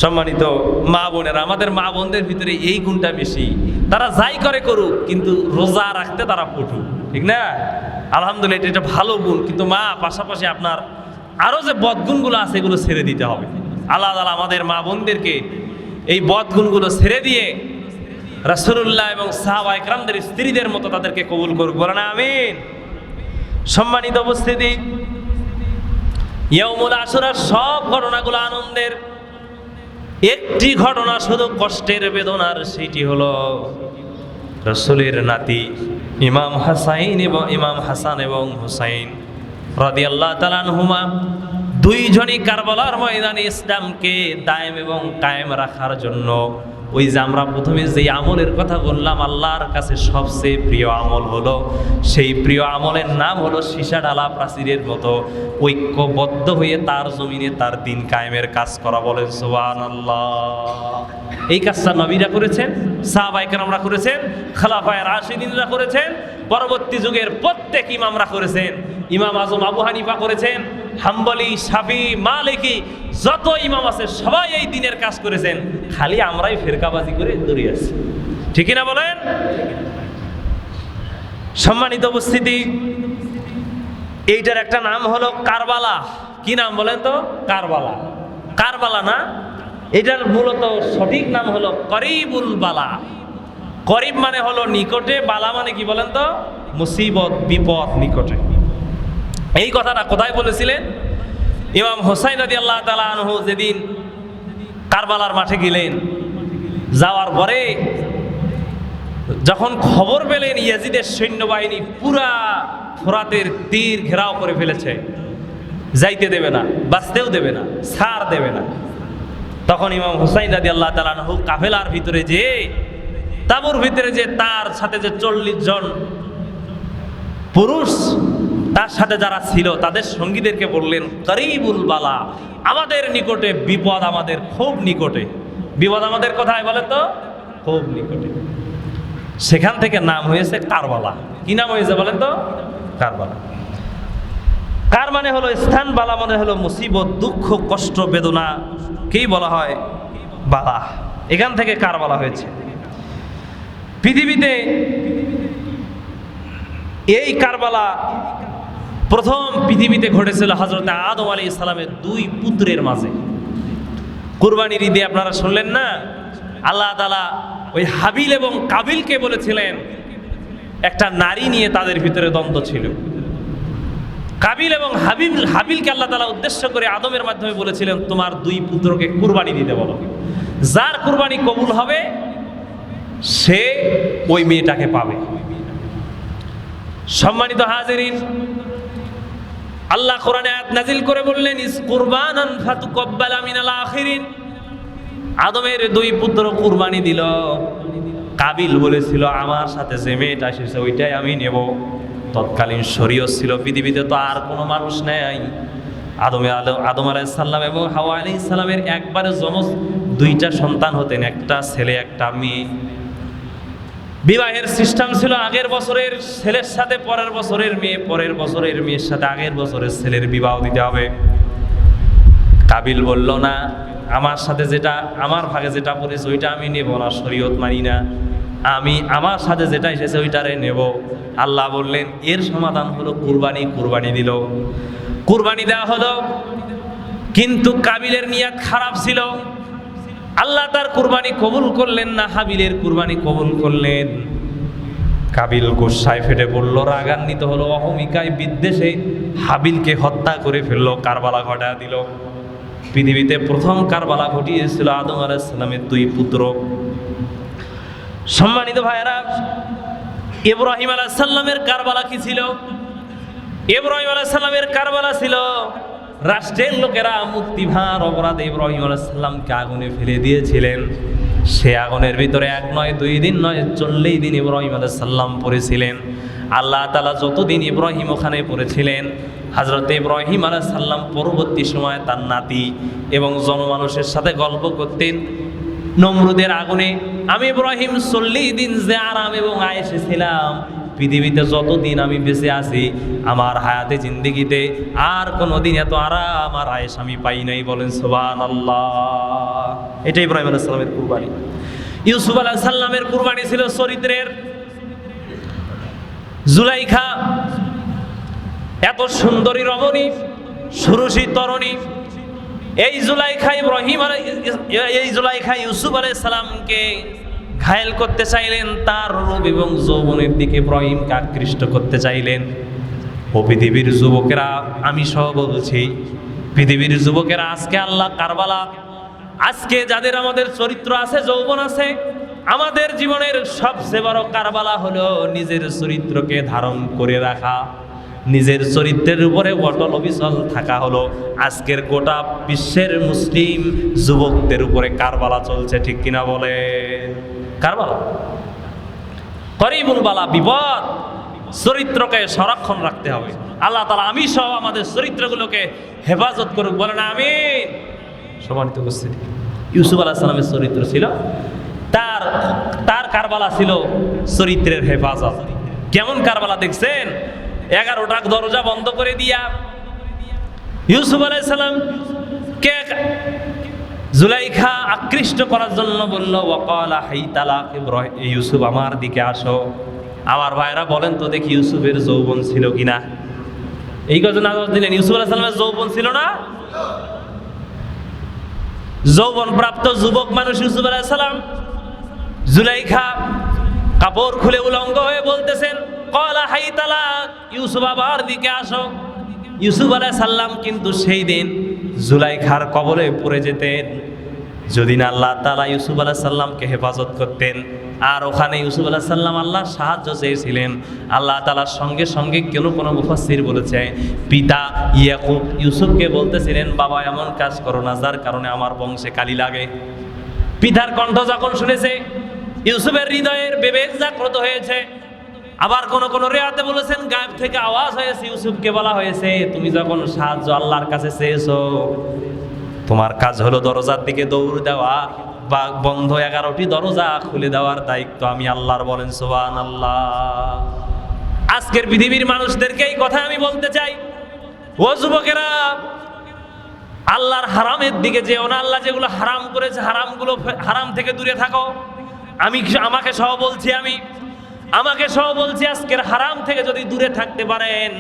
সম্মানিত মা বোনেরা, আমাদের মা বোনদের ভিতরে এই গুণটা বেশি। তারা যাই করে করুক, কিন্তু রোজা রাখতে তারা পটু, ঠিক না? আলহামদুলিল্লাহ, এটা ভালো গুণ। কিন্তু মা, পাশাপাশি আপনার আরো যে বদগুণগুলো আছে, এগুলো ছেড়ে দিতে হবে। আল্লাহ তাআলা আমাদের মা বোনদেরকে এই বদগুণগুলো ছেড়ে দিয়ে রাসূলুল্লাহ এবং সাহাবায়ে কেরামদের স্ত্রীদের মতো তাদেরকে কবুল করুক, বলেন আমিন। সম্মানিত উপস্থিতি, ইয়াউমুল আশুরার সব ঘটনাগুলো আনন্দের, একটি ঘটনা শুধু কষ্টের বেদনার, সেটি হলো রাসূলের নাতি ইমাম হাসান এবং হুসাইন রাদিয়াল্লাহু তাআলা আনহুমা, দুইজনই কারবালার ময়দানে ইসলামকে দায়েম এবং কায়েম রাখার জন্য, ওই যে আমরা প্রথমে যে আমলের কথা বললাম, আল্লাহর কাছে সবচেয়ে প্রিয় আমল হলো, সেই প্রিয় আমলের নাম হলো সীসা ঢালা প্রাচীরের মতো ঐক্যবদ্ধ হয়ে তার জমিনে তার দিন কায়েমের কাজ করা। বলেন সুবহানাল্লাহ। এই কাজটা নবীরা করেছেন, সাহাবায়ে কেরামরা করেছেন, খোলাফায়ে রাশিদিনরা করেছেন, পরবর্তী যুগের প্রত্যেক ইমামরা করেছেন। ইমাম আজম আবু হানিফা করেছেন, হাম্বলি, শাফি, মালিকি, যত ইমাম আছে সবাই এই দিনের কাজ করেছেন। খালি আমরাই ফিরকাবাজি করে দৌড়ে আছি, ঠিক না বলেন? সম্মানিত উপস্থিতি, এইটার একটা নাম হলো কারবালা। কি নাম বলেন তো? কারবালা। কারবালা না, এটার মূলত সঠিক নাম হলো করিবুল বালা। করিব মানে হলো নিকটে, বালা মানে কি বলেন তো? মুসিবত, বিপদ নিকটে। এই কথাটা কোথায় বলেছিলেন? ইমাম হোসাইন রাদিয়াল্লাহু তাআলা আনহু যেদিন কারবালার মাঠে গেলেন, যাওয়ার পরে যখন খবর পেলেন ইয়াজিদের সৈন্যবাহিনী পুরা ফোরাতের তীর ঘেরাও করে ফেলেছে, যাইতে দেবে না, বাঁচতেও দেবে না, ছাড় দেবে না, তখন ইমাম হুসাইন রাদিয়াল্লাহু তাআলা আনহু কাফেলার ভিতরে যে তাঁবুর ভিতরে যে তার সাথে যে 40 জন পুরুষ তার সাথে যারা ছিল তাদের সঙ্গীদেরকে বললেন, করিবুল বালা, আমাদের নিকটে বিপদ, আমাদের খুব নিকটে। বিপদ আমাদের কোথায় বলেন তো? খুব নিকটে। সেখান থেকে নাম হয়েছে কারবালা। কি নাম হয়েছে বলেন তো? কারবালা। কার মানে হলো স্থান, বালা মানে হলো মুসিবত, দুঃখ, কষ্ট, বেদনা, কি বলা হয়? বালা। এখান থেকে কারবালা হয়েছে। পৃথিবীতে এই কারবালা প্রথম পৃথিবীতে ঘটেছিল হযরত আদম আলাইহিস সালামের 2 পুত্রের মাঝে। কুরবানির ঈদে আপনারা শুনলেন না, আল্লাহ তাআলা ওই হাবিল এবং কাবিলকে বলেছিলেন, একটা নারী নিয়ে তাদের ভিতরে দ্বন্দ্ব ছিল। কাবিল এবং হাবিলকে আল্লাহ তাআলা উদ্দেশ্য করে আদমের মাধ্যমে বলেছিলেন, তোমার 2 পুত্রকে কুরবানি দিতে বলো, যার কুরবানি কবুল হবে সে ওই মেয়েটাকে পাবে। সম্মানিত হাজিরিন, আল্লাহ কোরআনে আয়াত নাজিল করে বললেন, ইস কুরবানান ফাতুকাব্বালা মিনাল আখিরিন। আদমের 2 পুত্র কুরবানি দিল। কাবিল বলেছিল, আমার সাথে যে মেয়েটা এসেছে ওইটাই আমি নেব। তৎকালীন শরীয়ত ছিল, পৃথিবীতে তো আর কোনো মানুষ নেই। আদম আলাইহিস সালাম এবং হাওয়া আলাইহিস সালামের একবারে জমজ 2টা সন্তান হতেন, একটা ছেলে একটা মেয়ে। বিবাহের সিস্টেম ছিল, আগের বছরের ছেলের সাথে পরের বছরের মেয়ে, পরের বছরের মেয়ের সাথে আগের বছরের ছেলের বিবাহ দিতে হবে। কাবিল বলল, না, আমার সাথে যেটা, আমার ভাগে যেটা পড়েছে ওইটা আমি নেব না, শরীয়ত মানি না, আমি আমার সাথে যেটা এসেছে ওইটারে নেব। আল্লাহ বললেন, এর সমাধান হলো কুরবানি। কুরবানি দিল, কুরবানি দেওয়া হলো। কিন্তু কাবিলের নিয়ত খারাপ ছিল, আল্লাহ তার কুরবানি কবুল করলেন না, হাবিলের কুরবানি কবুল করলেন। কাবিল গোসায় ফেটে পড়লো, রাগান্বিত হলো, অহমিকায় বিদ্বেষে হাবিলকে হত্যা করে ফেললো, কারবালা ঘটা দিল। পৃথিবীতে প্রথম কারবালা ঘটিয়েছিল আদম আলাইহিস সালামের 2 পুত্র। সম্মানিত ভাইয়েরা, ইব্রাহিম আলাইহিস সালামের কারবালা কি ছিল? ইব্রাহিম আলাইহিস সালামের কারবালা ছিল, রাষ্ট্রের লোকেরা মুক্তিভার অপরাধে ইব্রাহিম আলাইহিস সালামকে আগুনে ফেলে দিয়েছিলেন। সে আগুনের ভিতরে 1 নয় 2 দিন নয় 40 দিন ইব্রাহিম আলাইহিস সালাম পড়েছিলেন। আল্লাহ তাআলা যতদিন ইব্রাহিম ওখানে পড়েছিলেন, হযরত ইব্রাহিম আলাইহিস সালাম পরবর্তী সময়ে তার নাতি এবং জনমানুষের সাথে গল্প করতেন। নমরুদের আগুনে আমি ইব্রাহিম 40 দিন যে আরাম এবং আয়েশে ছিলাম, পৃথিবীতে যতদিন আমি বেঁচে আছি আমার হায়াতে জিন্দেগিতে আর কোনোদিন এত আরাম আর আয়েশ আমি পাই নাই। বলেন সুবহানাল্লাহ। এটা ইব্রাহিম আলাইহিস সালামের কুরবানি। ইউসুফ আলাইহিস সালামের কুরবানি ছিল চরিত্রের। জুলাইখা এত সুন্দরী রমণী, সুরুষী তরুণী, এই জুলাইখা ইউসুফ আলাইহিস সালামকে ঘায়েল করতে চাইলেন, তার রূপ এবং যৌবনের দিকে ইব্রাহিমকে আকৃষ্ট করতে চাইলেন। ও পৃথিবীর যুবকেরা, আমি সহ বলছি, পৃথিবীর যুবকেরা, আজকে আল্লাহ কারবালা, আজকে যাদের আমাদের চরিত্র আছে, যৌবন আছে, আমাদের জীবনের সবচেয়ে বড় কারবালা হলো নিজের চরিত্রকে ধারণ করে রাখা, নিজের চরিত্রের উপরে অটল অবিচল থাকা হলো আজকের গোটা বিশ্বের মুসলিম যুবকদের উপরে কারবালা চলছে। ঠিক কিনা বলে? কারবালা, করিবুল বালা, বিপদ। চরিত্রকে সংরক্ষণ রাখতে হবে। আল্লাহ তাআলা আমি সহ আমাদের চরিত্রগুলোকে হেফাজত করুক, বলেন আমিন। সম্মানিত উপস্থিতি, ইউসুফ আলাইহিস সালামের চরিত্র ছিল, তার কারবালা ছিল চরিত্রের হেফাজত। কেমন কারবালা দেখছেন? 11টা দরজা বন্ধ করে দিয়া ইউসুফ আলাইহিস সালাম কে জুলাইখা আকৃষ্ট করার জন্য বলল, ওয়াকালা হাইতালা, ইউসুফ আমার দিকে আসো। আমার ভাইরা বলেন তো দেখি, ইউসুফের যৌবন ছিল কিনা? এই কথা আওয়াজ দিলেন, ইউসুফ আলাইহিস সালামের যৌবন ছিল না? যৌবন প্রাপ্ত যুবক মানুষ ইউসুফ আলাইহিস সালাম, জুলাইখা কাপড় খুলে উলঙ্গ হয়ে বলতেছেন, ক্বালা হাইতালা, ইউসুফ আবার দিকে আসো। ইউসুফ আলাইহিস সালাম কিন্তু সেই দিন জুলাইখার কবলে পড়ে যেতেন যদি না আল্লাহ তাআলা ইউসুফ আলাইহিস সালামকে হেফাজত করতেন। আর ওখানে ইউসুফ আলাইহিস সালাম আল্লাহর সাহায্য চেয়েছিলেন। আল্লাহ তাআলার সঙ্গে সঙ্গে কোনো মুফাসসির বলেছে, পিতা ইয়াকুব ইউসুফকে বলতেছিলেন, বাবা এমন কাজ করো না যার কারণে আমার বংশে কালি লাগে। পিতার কণ্ঠ যখন শুনেছে, ইউসুফের হৃদয়ের বিবেক জাগ্রত হয়েছে। আবার কোন রিয়াতে বলেছেন, গায়েব থেকে আওয়াজ হয়েছে, ইউসুফকে বলা হয়েছে, তুমি যখন সাহায্য আল্লাহর কাছে চেয়েছো, তোমার কাজ হলো দরজার দিকে দৌড় দেওয়া বা বন্ধ 11টি দরজা খুলে দেওয়ার দায়িত্ব আমি আল্লাহর। বলেন সুবহানাল্লাহ। আজকের পৃথিবীর মানুষদেরকে এই কথা আমি বলতে চাই, ও যুবকেরা, আল্লাহর হারামের দিকে যেও না। আল্লাহ যেগুলো হারাম করেছে, হারাম থেকে দূরে থাকো। আমাকে সহ বলছি, আজকের হারাম থেকে যদি দূরে থাকতে পারেন,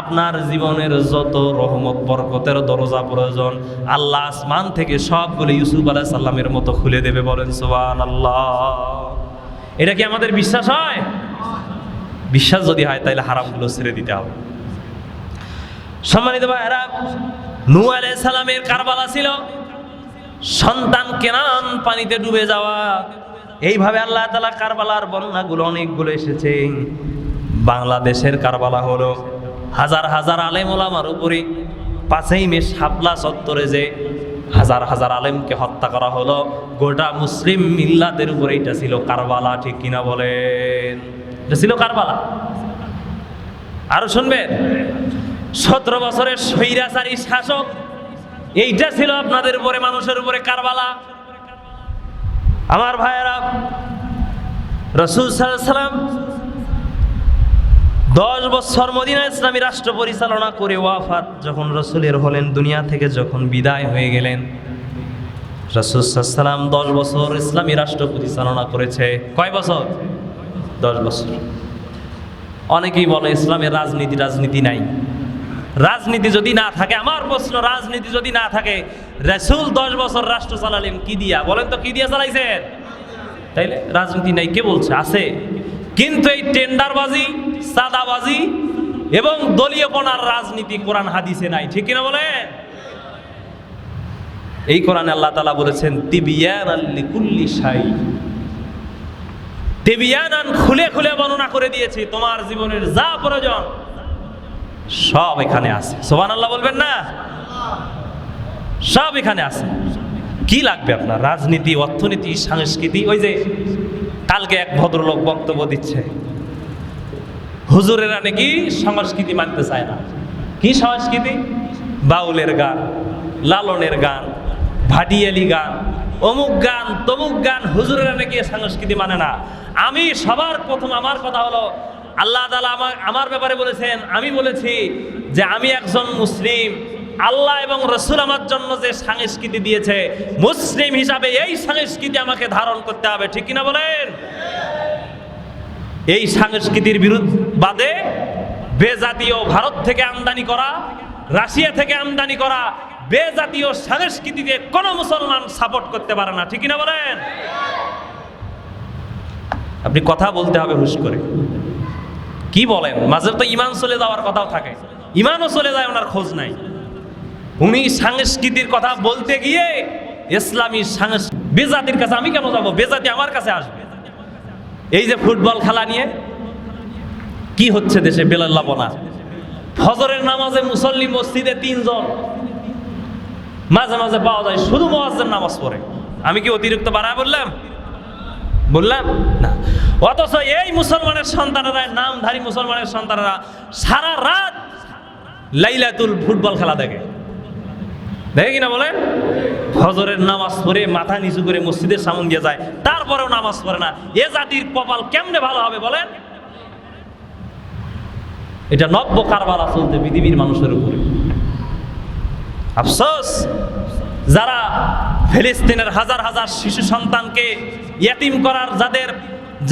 আপনার জীবনের যত রহমত বরকতের দরজা প্রয়োজন আল্লাহ আসমান থেকে সবগুলো ইউসুফ আলাইহিস সালামের মতো খুলে দেবে। বলেন সুবহানাল্লাহ। এটা কি আমাদের বিশ্বাস হয়? বিশ্বাস যদি হয় তাহলে হারামগুলো ছেড়ে দিতে হবে। সম্মানিত ভাইরা, নূহ আলাইহিস সালামের কারবালা ছিল সন্তান কেনান পানিতে ডুবে যাওয়া। এইভাবে আল্লাহ তাআলা কারবালার বন্যাগুলো অনেকগুলো এসেছে। বাংলাদেশের কারবালা হলো হাজার হাজার আলেম ওলামার উপরে 5ই মে শাপলা চত্বরে যে হাজার হাজার আলেমকে হত্যা করা হলো, গোটা মুসলিম মিল্লাতের উপরে এটা ছিল কারবালা। ঠিক কিনা বলেন? এটা ছিল কারবালা। আরো শুনবেন, 17 বছরের স্বৈরাচারী শাসক, এইটা ছিল আপনাদের উপরে, মানুষের উপরে কারবালা। আমার ভাইয়েরা, রাসূল সাল্লাল্লাহু আলাইহি ওয়াসাল্লাম 10 বছর মদিনা ইসলামী রাষ্ট্র পরিচালনা করে ওয়াফাত যখন রাসূলের হলেন, দুনিয়া থেকে যখন বিদায় হয়ে গেলেন, রাসূল সাল্লাল্লাহু আলাইহি ওয়াসাল্লাম 10 বছর ইসলামী রাষ্ট্র পরিচালনা করেছে। কয় বছর? 10 বছর। অনেকেই বলে ইসলামের রাজনীতি নাই। রাজনীতি যদি না থাকে, আমার প্রশ্ন, রাজনীতি যদি না থাকে, রাসূল 10 বছর রাষ্ট্র চালালেন কি দিয়া? বলেন তো, কি দিয়া চালাইছেন? তাইলে রাজনীতি নাই কে বলছে? আছে। কিন্তু এই টেন্ডারবাজি, সাদাবাজি এবং দলীয়পনার রাজনীতি কোরআন হাদিসে নাই। ঠিক কিনা বলেন? এই কোরআনে আল্লাহ তাআলা বলেছেন, তিবিয়ানান লিকুল্লি শাই, তিবিয়ানান, খুলে খুলে বর্ণনা করে দিয়েছি, তোমার জীবনের যা প্রয়োজন সব এখানে আছে। সুবহানাল্লাহ বলবেন না? সব এখানে আছে। কি লাগবে আপনার? রাজনীতি, অর্থনীতি, সংস্কৃতি। ওই যে কালকে এক ভদ্রলোক বক্তব্য দিচ্ছে, হুজুরেরা নাকি সংস্কৃতি মানতে চায় না। কি সংস্কৃতি? বাউলের গান, লালনের গান, ভাটিয়ালি গান, অমুক গান, তমুক গান, হুজুরেরা নাকি সংস্কৃতি মানে না। আমি সবার প্রথম, আমার কথা হলো, আল্লাহ তাআলা আমার ব্যাপারে বলেছেন, আমি বলেছি যে আমি একজন মুসলিম, আল্লাহ এবং রাসূল আমার জন্য যে সংস্কৃতি দিয়েছে, মুসলিম হিসাবে এই সংস্কৃতি আমাকে ধারণ করতে হবে। ঠিক কিনা বলেন? এই সংস্কৃতির বিরুদ্ধে বেজাতীয় ভারত থেকে আমদানি করা, রাশিয়া থেকে আমদানি করা বেজাতীয় সংস্কৃতিকে কোনো মুসলমান সাপোর্ট করতে পারে না। ঠিক কিনা বলেন? আপনি কথা বলতে হবে হুশ করে। কি বলেন? মাঝে তো ইমান চলে যাওয়ার কথাও থাকে, ইমানও চলে যায়, ওনার খোঁজ নাই। উনি সংস্কৃতির কথা বলতে গিয়ে ইসলামী সংস্কৃতি, বেজাতির কাছে আমি কেন যাব? বেজাতি আমার কাছে আসবে। এই যে ফুটবল খেলা নিয়ে কি হচ্ছে দেশে, বেলাল্লাপনা। ফজরের নামাজে মুসল্লি মসজিদে 3 জন, মাঝে মাঝে পাওয়া যায় শুধু মুয়াজ্জিন নামাজ পড়ে। আমি কি অতিরিক্ত বাড়ায় বললাম না? অথচ এই মুসলমানের সন্তানেরা, নামধারী মুসলমানের সন্তানেরা সারা রাত লাইলাতুল ফুটবল খেলা দেখে কিনা বলেন? ফজরের নামাজ পড়ে মাথা নিচু করে মসজিদের সামনে দিয়ে যায়, তারপরেও নামাজ পড়ে না। এ জাতির কপাল কেমনে ভালো হবে বলেন? এটা নব্য কারবালা চলতে পৃথিবীর মানুষের উপরে। আফসোস, যারা ফিলিস্তিনের হাজার হাজার শিশু সন্তানকে ইয়াতিম করার,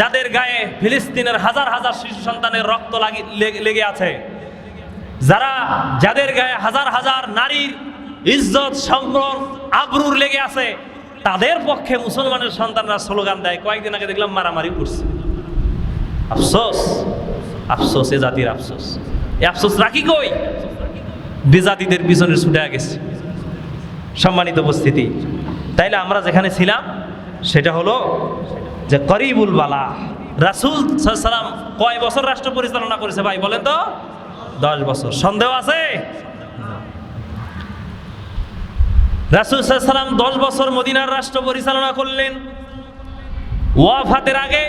যাদের গায়ে ফিলিস্তিনের হাজার হাজার শিশু সন্তানের রক্ত লেগে আছে, যাদের গায়ে হাজার হাজার নারীর ইজ্জত সম্মান আবরুর লেগে আছে, তাদের পক্ষে মুসলমানের সন্তানরা স্লোগান দেয়। কয়েকদিন আগে দেখলাম মারামারি করছে। আফসোস, আফসোস, এ জাতির আফসোস। এ আফসোস রাখি কই? বেজাতিদের পিছনে ছুটে গেছে। সম্মানিত উপস্থিতি, তাইলে আমরা যেখানে ছিলাম সেটা হলো যে করিবুল বালা। রাসূল সাল্লাল্লাহু আলাইহি ওয়াসাল্লাম কয় বছর রাষ্ট্র পরিচালনা করেছে ভাই বলেন তো? 10 বছর। সন্দেহ আছে? রাসূল সাল্লাল্লাহু আলাইহি ওয়াসাল্লাম 10 বছর মদিনার রাষ্ট্র পরিচালনা করলেন। ওয়াফাতের আগে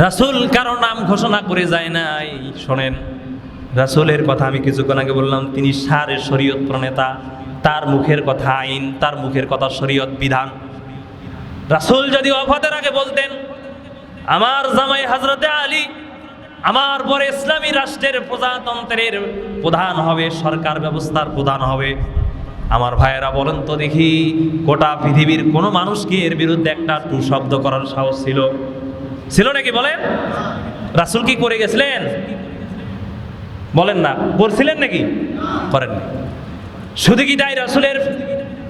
রাসূল কারো নাম ঘোষণা করে যায় নাই। শোনেন, রাসূলের কথা আমি কিছুক্ষণ আগে বললাম, তিনি সারে শরীয়ত প্রণেতা। তার মুখের কথা আইন, তার মুখের কথা শরীয়ত বিধান। রাসূল যদি ওয়াফাতের আগে বলতেন, আমার জামাই হযরতে আলী আমার পরে ইসলামী রাষ্ট্রের প্রজাতন্ত্রের প্রধান হবে, সরকার ব্যবস্থার প্রধান হবে, আমার ভাইয়েরা বলেন তো দেখি, গোটা পৃথিবীর কোনো মানুষকে এর বিরুদ্ধে একটা টু শব্দ করার সাহস ছিল নাকি বলেন? রাসূল কি করে গেছিলেন? বলেন না, করছিলেন নাকি? করেননি। শুধু কি তাই? রাসূলের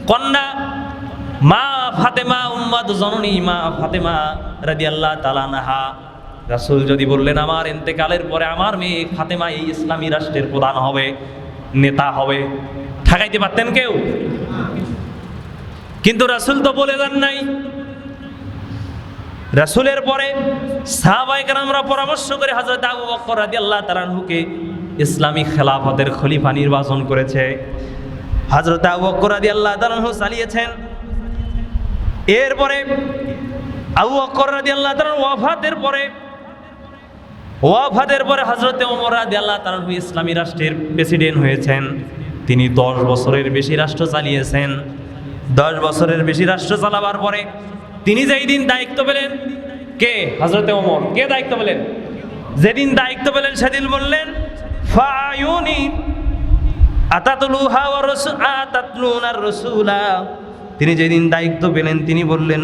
কন্যা মা ফাতেমা, উম্মাদ জননী মা ফাতেমা রাদিয়াল্লাহু তাআলা আনহা, রাসূল যদি বললেন আমার ইন্তেকালের পরে আমার মেয়ে ফাতেমা এই ইসলামী রাষ্ট্রের প্রধান হবে, নেতা হবে, ঠকাইতে পারতেন কেউ? কিন্তু রাসূল তো বলে দেন নাই। রাসূলের পরে সাহাবায়ে কেরামরা পরামর্শ করে হযরত আবু বকর রাদিয়াল্লাহু তাআলা আনহুকে ইসলামী খেলাফতের খলিফা নির্বাচন করেছে। হযরত আবু বকর রাদিয়াল্লাহু তাআলা আনহু চালিয়েছেন। এরপরে আবু বকর রাদিয়াল্লাহু তাআলা ওয়াফাতের পরে হযরত ওমর রাদিয়াল্লাহু তাআলা আনহু ইসলামী রাষ্ট্রের প্রেসিডেন্ট হয়েছেন। তিনি 10 বছরের বেশি রাষ্ট্র চালিয়েছেন। 10 বছরের বেশি রাষ্ট্র চালাবার পরে তিনি যেই দিন দায়িত্ব পেলেন, কে? হযরত ওমর। কে দায়িত্ব পেলেন? যেদিন দায়িত্ব পেলেন সেদিন বললেন, ফায়ুনি আতাতলুহা ওয়া রাসূল আতাতলুনার রাসূলা। তিনি যেদিন দায়িত্ব পেলেন তিনি বললেন,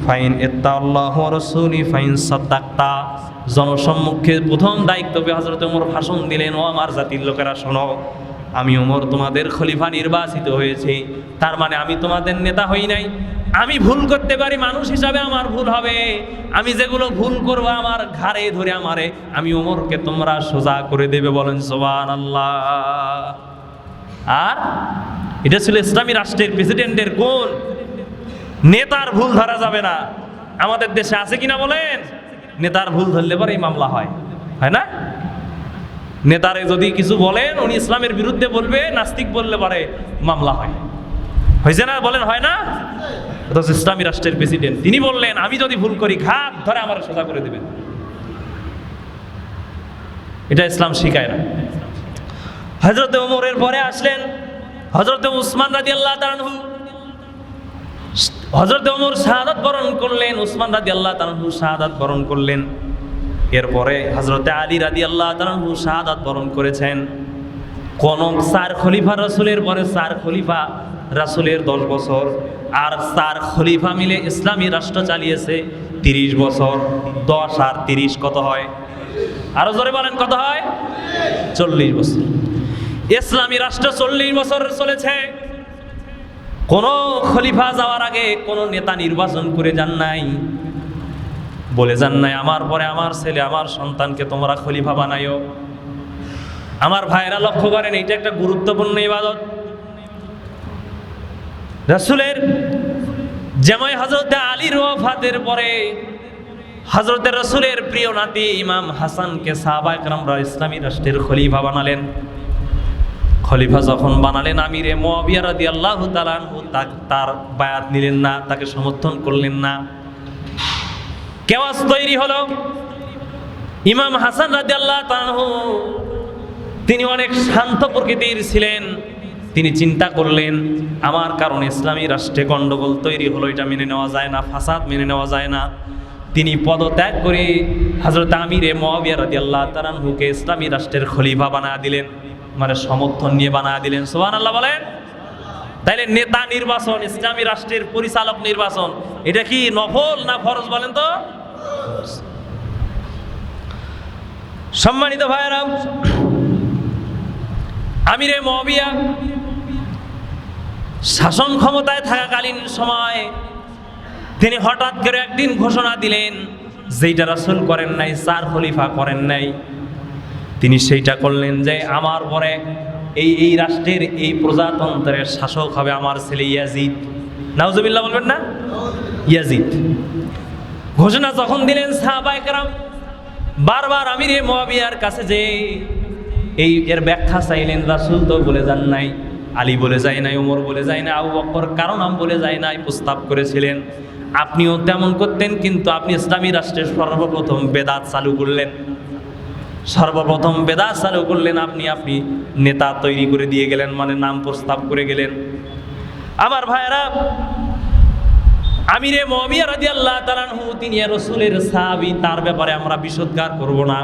ফাইন ইত্তাল্লাহু ওয়া রাসূলি ফাইন সাদ্দাক্তা। জনসম্মুখে প্রথম দায়িত্ব পেয়ে হযরত ওমর ভাষণ দিলেন, ও আমার জাতির লোকেরা শোনো, আমি ওমর তোমাদের খলিফা নির্বাচিত হয়েছি। তার মানে আমি তোমাদের নেতা হই নাই। আমি ভুল করতে পারি, মানুষ হিসাবে আমার ভুল হবে। আমি যেগুলো ভুল করবো আমার ঘাড়ে ধরে আমি ওমরকে তোমরা সোজা করে দেবে। বলেন সুবহানাল্লাহ। আর এটা ছিল ইসলামী রাষ্ট্রের প্রেসিডেন্টের গুণ। নেতার ভুল ধরা যাবে না। আমাদের দেশে আছে কিনা বলেন? নেতার ভুল ধরলে পরেই মামলা হয় না? নেতারে যদি কিছু বলেন, উনি ইসলামের বিরুদ্ধে বলবে, নাস্তিক বললে পরে মামলা হয়। হয়েছে না বলেন? হয় না? অথচ ইসলামী রাষ্ট্রের প্রেসিডেন্ট তিনি বললেন, আমি যদি ভুল করি ঘাট ধরে আমার সোজা করে দেবেন। এটা ইসলাম শিখায় না। হযরত ওমরের পরে আসলেন হযরত উসমান রাদিয়াল্লাহু তাআলা আনহু। হযরত ওমর শাহাদাত বরণ করলেন, উসমান রাদিয়াল্লাহু তাআলা আনহু শাহাদাত বরণ করলেন। এরপরে হযরত আলী রাদিয়াল্লাহু তাআলা আনহু শাহাদাত বরণ করেছেন। কোন 4 খলিফা রাসূলের পরে 4 খলিফা রাসূলের 10 বছর, আর 4 খলিফা মিলে ইসলামী রাষ্ট্র চালিয়েছে 30 বছর। 10 আর 30 কত হয়? আরো জোরে বলেন, কত হয়? 40 বছর। ইসলামী রাষ্ট্র 40 বছর চলেছে। কোন খলিফা যাওয়ার আগে কোন নেতা নির্বাচন করে যান নাই, বলে যান নাই আমার পরে আমার ছেলে আমার সন্তানকে তোমরা খলিফা বানাইও। আমার ভাইরা লক্ষ্য করেন, এটা একটা গুরুত্বপূর্ণ ইবাদত। রাসূলের জামাই হযরত আলীর ওয়াফাতের পরে হযরত রাসূলের প্রিয় নাতি ইমাম হাসানকে সাহাবায়ে কেরামরা ইসলামী রাষ্ট্রের খলিফা বানালেন। খলিফা যখন বানালেন, আমিরে মুআবিয়া রাদিয়াল্লাহু তাআলা আনহু তার বায়াত নিলেন না, তাকে সমর্থন করলেন না। কেওয়াস তৈরি হলো। ইমাম হাসান রাদিয়াল্লাহু তাআলা আনহু তিনি অনেক শান্ত প্রকৃতির ছিলেন। তিনি চিন্তা করলেন, আমার কারণে ইসলামী রাষ্ট্রে গন্ডগোল তৈরি হলো, এটা মেনে নেওয়া যায় না, ফাসাদ মেনে নেওয়া যায় না। তিনি পদত্যাগ করে হযরত আমিরে মুআবিয়া রাদিয়াল্লাহু তাআলা আনহুকে ইসলামী রাষ্ট্রের খলিফা বানায় দিলেন, মানে সমর্থন নিয়ে বানায় দিলেন। সুবহানাল্লাহ বলেন। তাইলে নেতা নির্বাচন, ইসলামী রাষ্ট্রের পরিচালক নির্বাচন, এটা কি নফল না ফরজ বলেন তো? সম্মানিত ভাইয়েরা, আমিরে মুআবিয়া শাসন ক্ষমতায় থাকাকালীন সময় তিনি হঠাৎ করে একদিন ঘোষণা দিলেন, যেটা রাসূল করেন নাই, 4 খলিফা করেন নাই, তিনি সেইটা করলেন যে আমার পরে এই রাষ্ট্রের এই প্রজাতন্ত্রের শাসক হবে আমার ছেলে ইয়াজিদ। নাউজুবিল্লাহ বলবেন না? ইয়াজিদ ঘোষণা যখন দিলেন, সাহাবায়ে কেরাম বারবার আমিরে মুআবিয়ার কাছে যে এর ব্যাখ্যা চাইলেন। রাসূল তো বলে যান নাই, আলী বলে যায় নাই, ওমর বলে যায় না, আবু বকর কারো নাম বলে যায় নাই, প্রস্তাব করেছিলেন। আপনিও তেমন করতেন, কিন্তু আপনি ইসলামী রাষ্ট্রের সর্বপ্রথম বেদাত চালু করলেন, সর্বপ্রথম বেদাত চালু করলেন। আপনি নেতা তৈরি করে দিয়ে গেলেন, মানে নাম প্রস্তাব করে গেলেন। আমার ভাইয়েরা, আমিরে মুআবিয়া রাদিয়াল্লাহু তাআলা আনহু তিনি রাসূলের সাহাবী, তার ব্যাপারে আমরা বিশদগার করব না,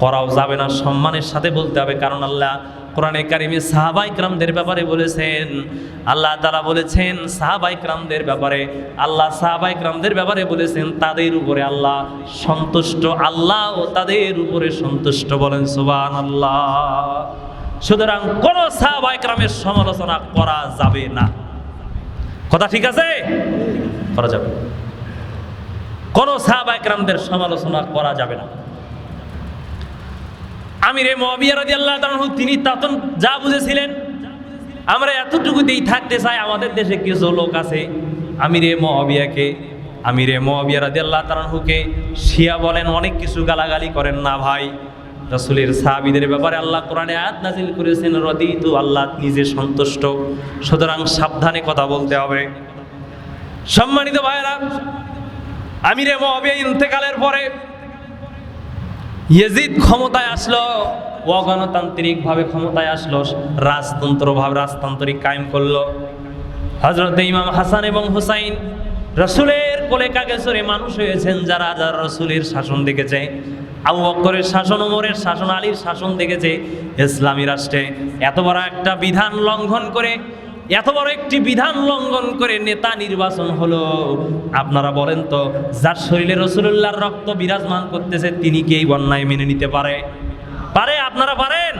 করাও যাবে না, সম্মানের সাথে বলতে হবে। কারণ আল্লাহ কোরআনে কারিমে সাহাবায়ে কেরামদের ব্যাপারে বলেছেন, আল্লাহ তাআলা বলেছেন সাহাবায়ে কেরামদের ব্যাপারে, আল্লাহ সাহাবায়ে কেরামদের ব্যাপারে বলেছেন তাদের উপরে আল্লাহ সন্তুষ্ট, আল্লাহ ও তাদের উপরে সন্তুষ্ট। বলেন সুবহানাল্লাহ। সুতরাং কোন সাহাবায়ে কেরামের সমালোচনা করা যাবে না। কথা ঠিক আছে? করা যাবে, কোন সাহাবায়ে কেরামদের সমালোচনা করা যাবে না। আমিরে মুআবিয়া রাদিয়াল্লাহু তাআলা আনহু তিনি তখন যা বুঝেছিলেন, আমরা এতটুকুতেই থাকতে চাই। আমাদের দেশে কিছু লোক আছে আমিরে মুআবিয়া রাদিয়াল্লাহু তাআলা আনহুকে শিয়া বলেন, অনেক কিছু গালাগালি করেন। না ভাই, রাসূলের সাহাবীদের ব্যাপারে আল্লাহ কোরআনে আয়াত নাযিল করেছেন, রাদিতু, আল্লাহ নিজে সন্তুষ্ট। সুতরাং সাবধানে কথা বলতে হবে। সম্মানিত ভাইরা, আমিরে মুআবিয়া ইন্তেকালের পরে ইয়াজিদ ক্ষমতায় আসলো, অগণতান্ত্রিক ভাবে ক্ষমতায় আসলো, রাজতান্ত্রিক কায়েম করলো। হযরত ইমাম হাসান এবং হুসাইন রাসূলের কোলে কাকে চড়ে মানুষ হয়েছেন, যারা রাসূলের শাসন দেখেছে, আবু বকরের শাসন, ওমরের শাসন, আলীর শাসন দেখেছে। ইসলামী রাষ্ট্রে এত বড় একটা বিধান লঙ্ঘন করে, এত বড় একটি বিধান লঙ্ঘন করে নেতা নির্বাচন হলো। আপনারা বলেন তো, যার শরীরে রাসূলুল্লাহর রক্ত বিরাজমান করতেছে, তিনি কি এই অন্যায় মেনে নিতে পারে? আপনারা পারেন?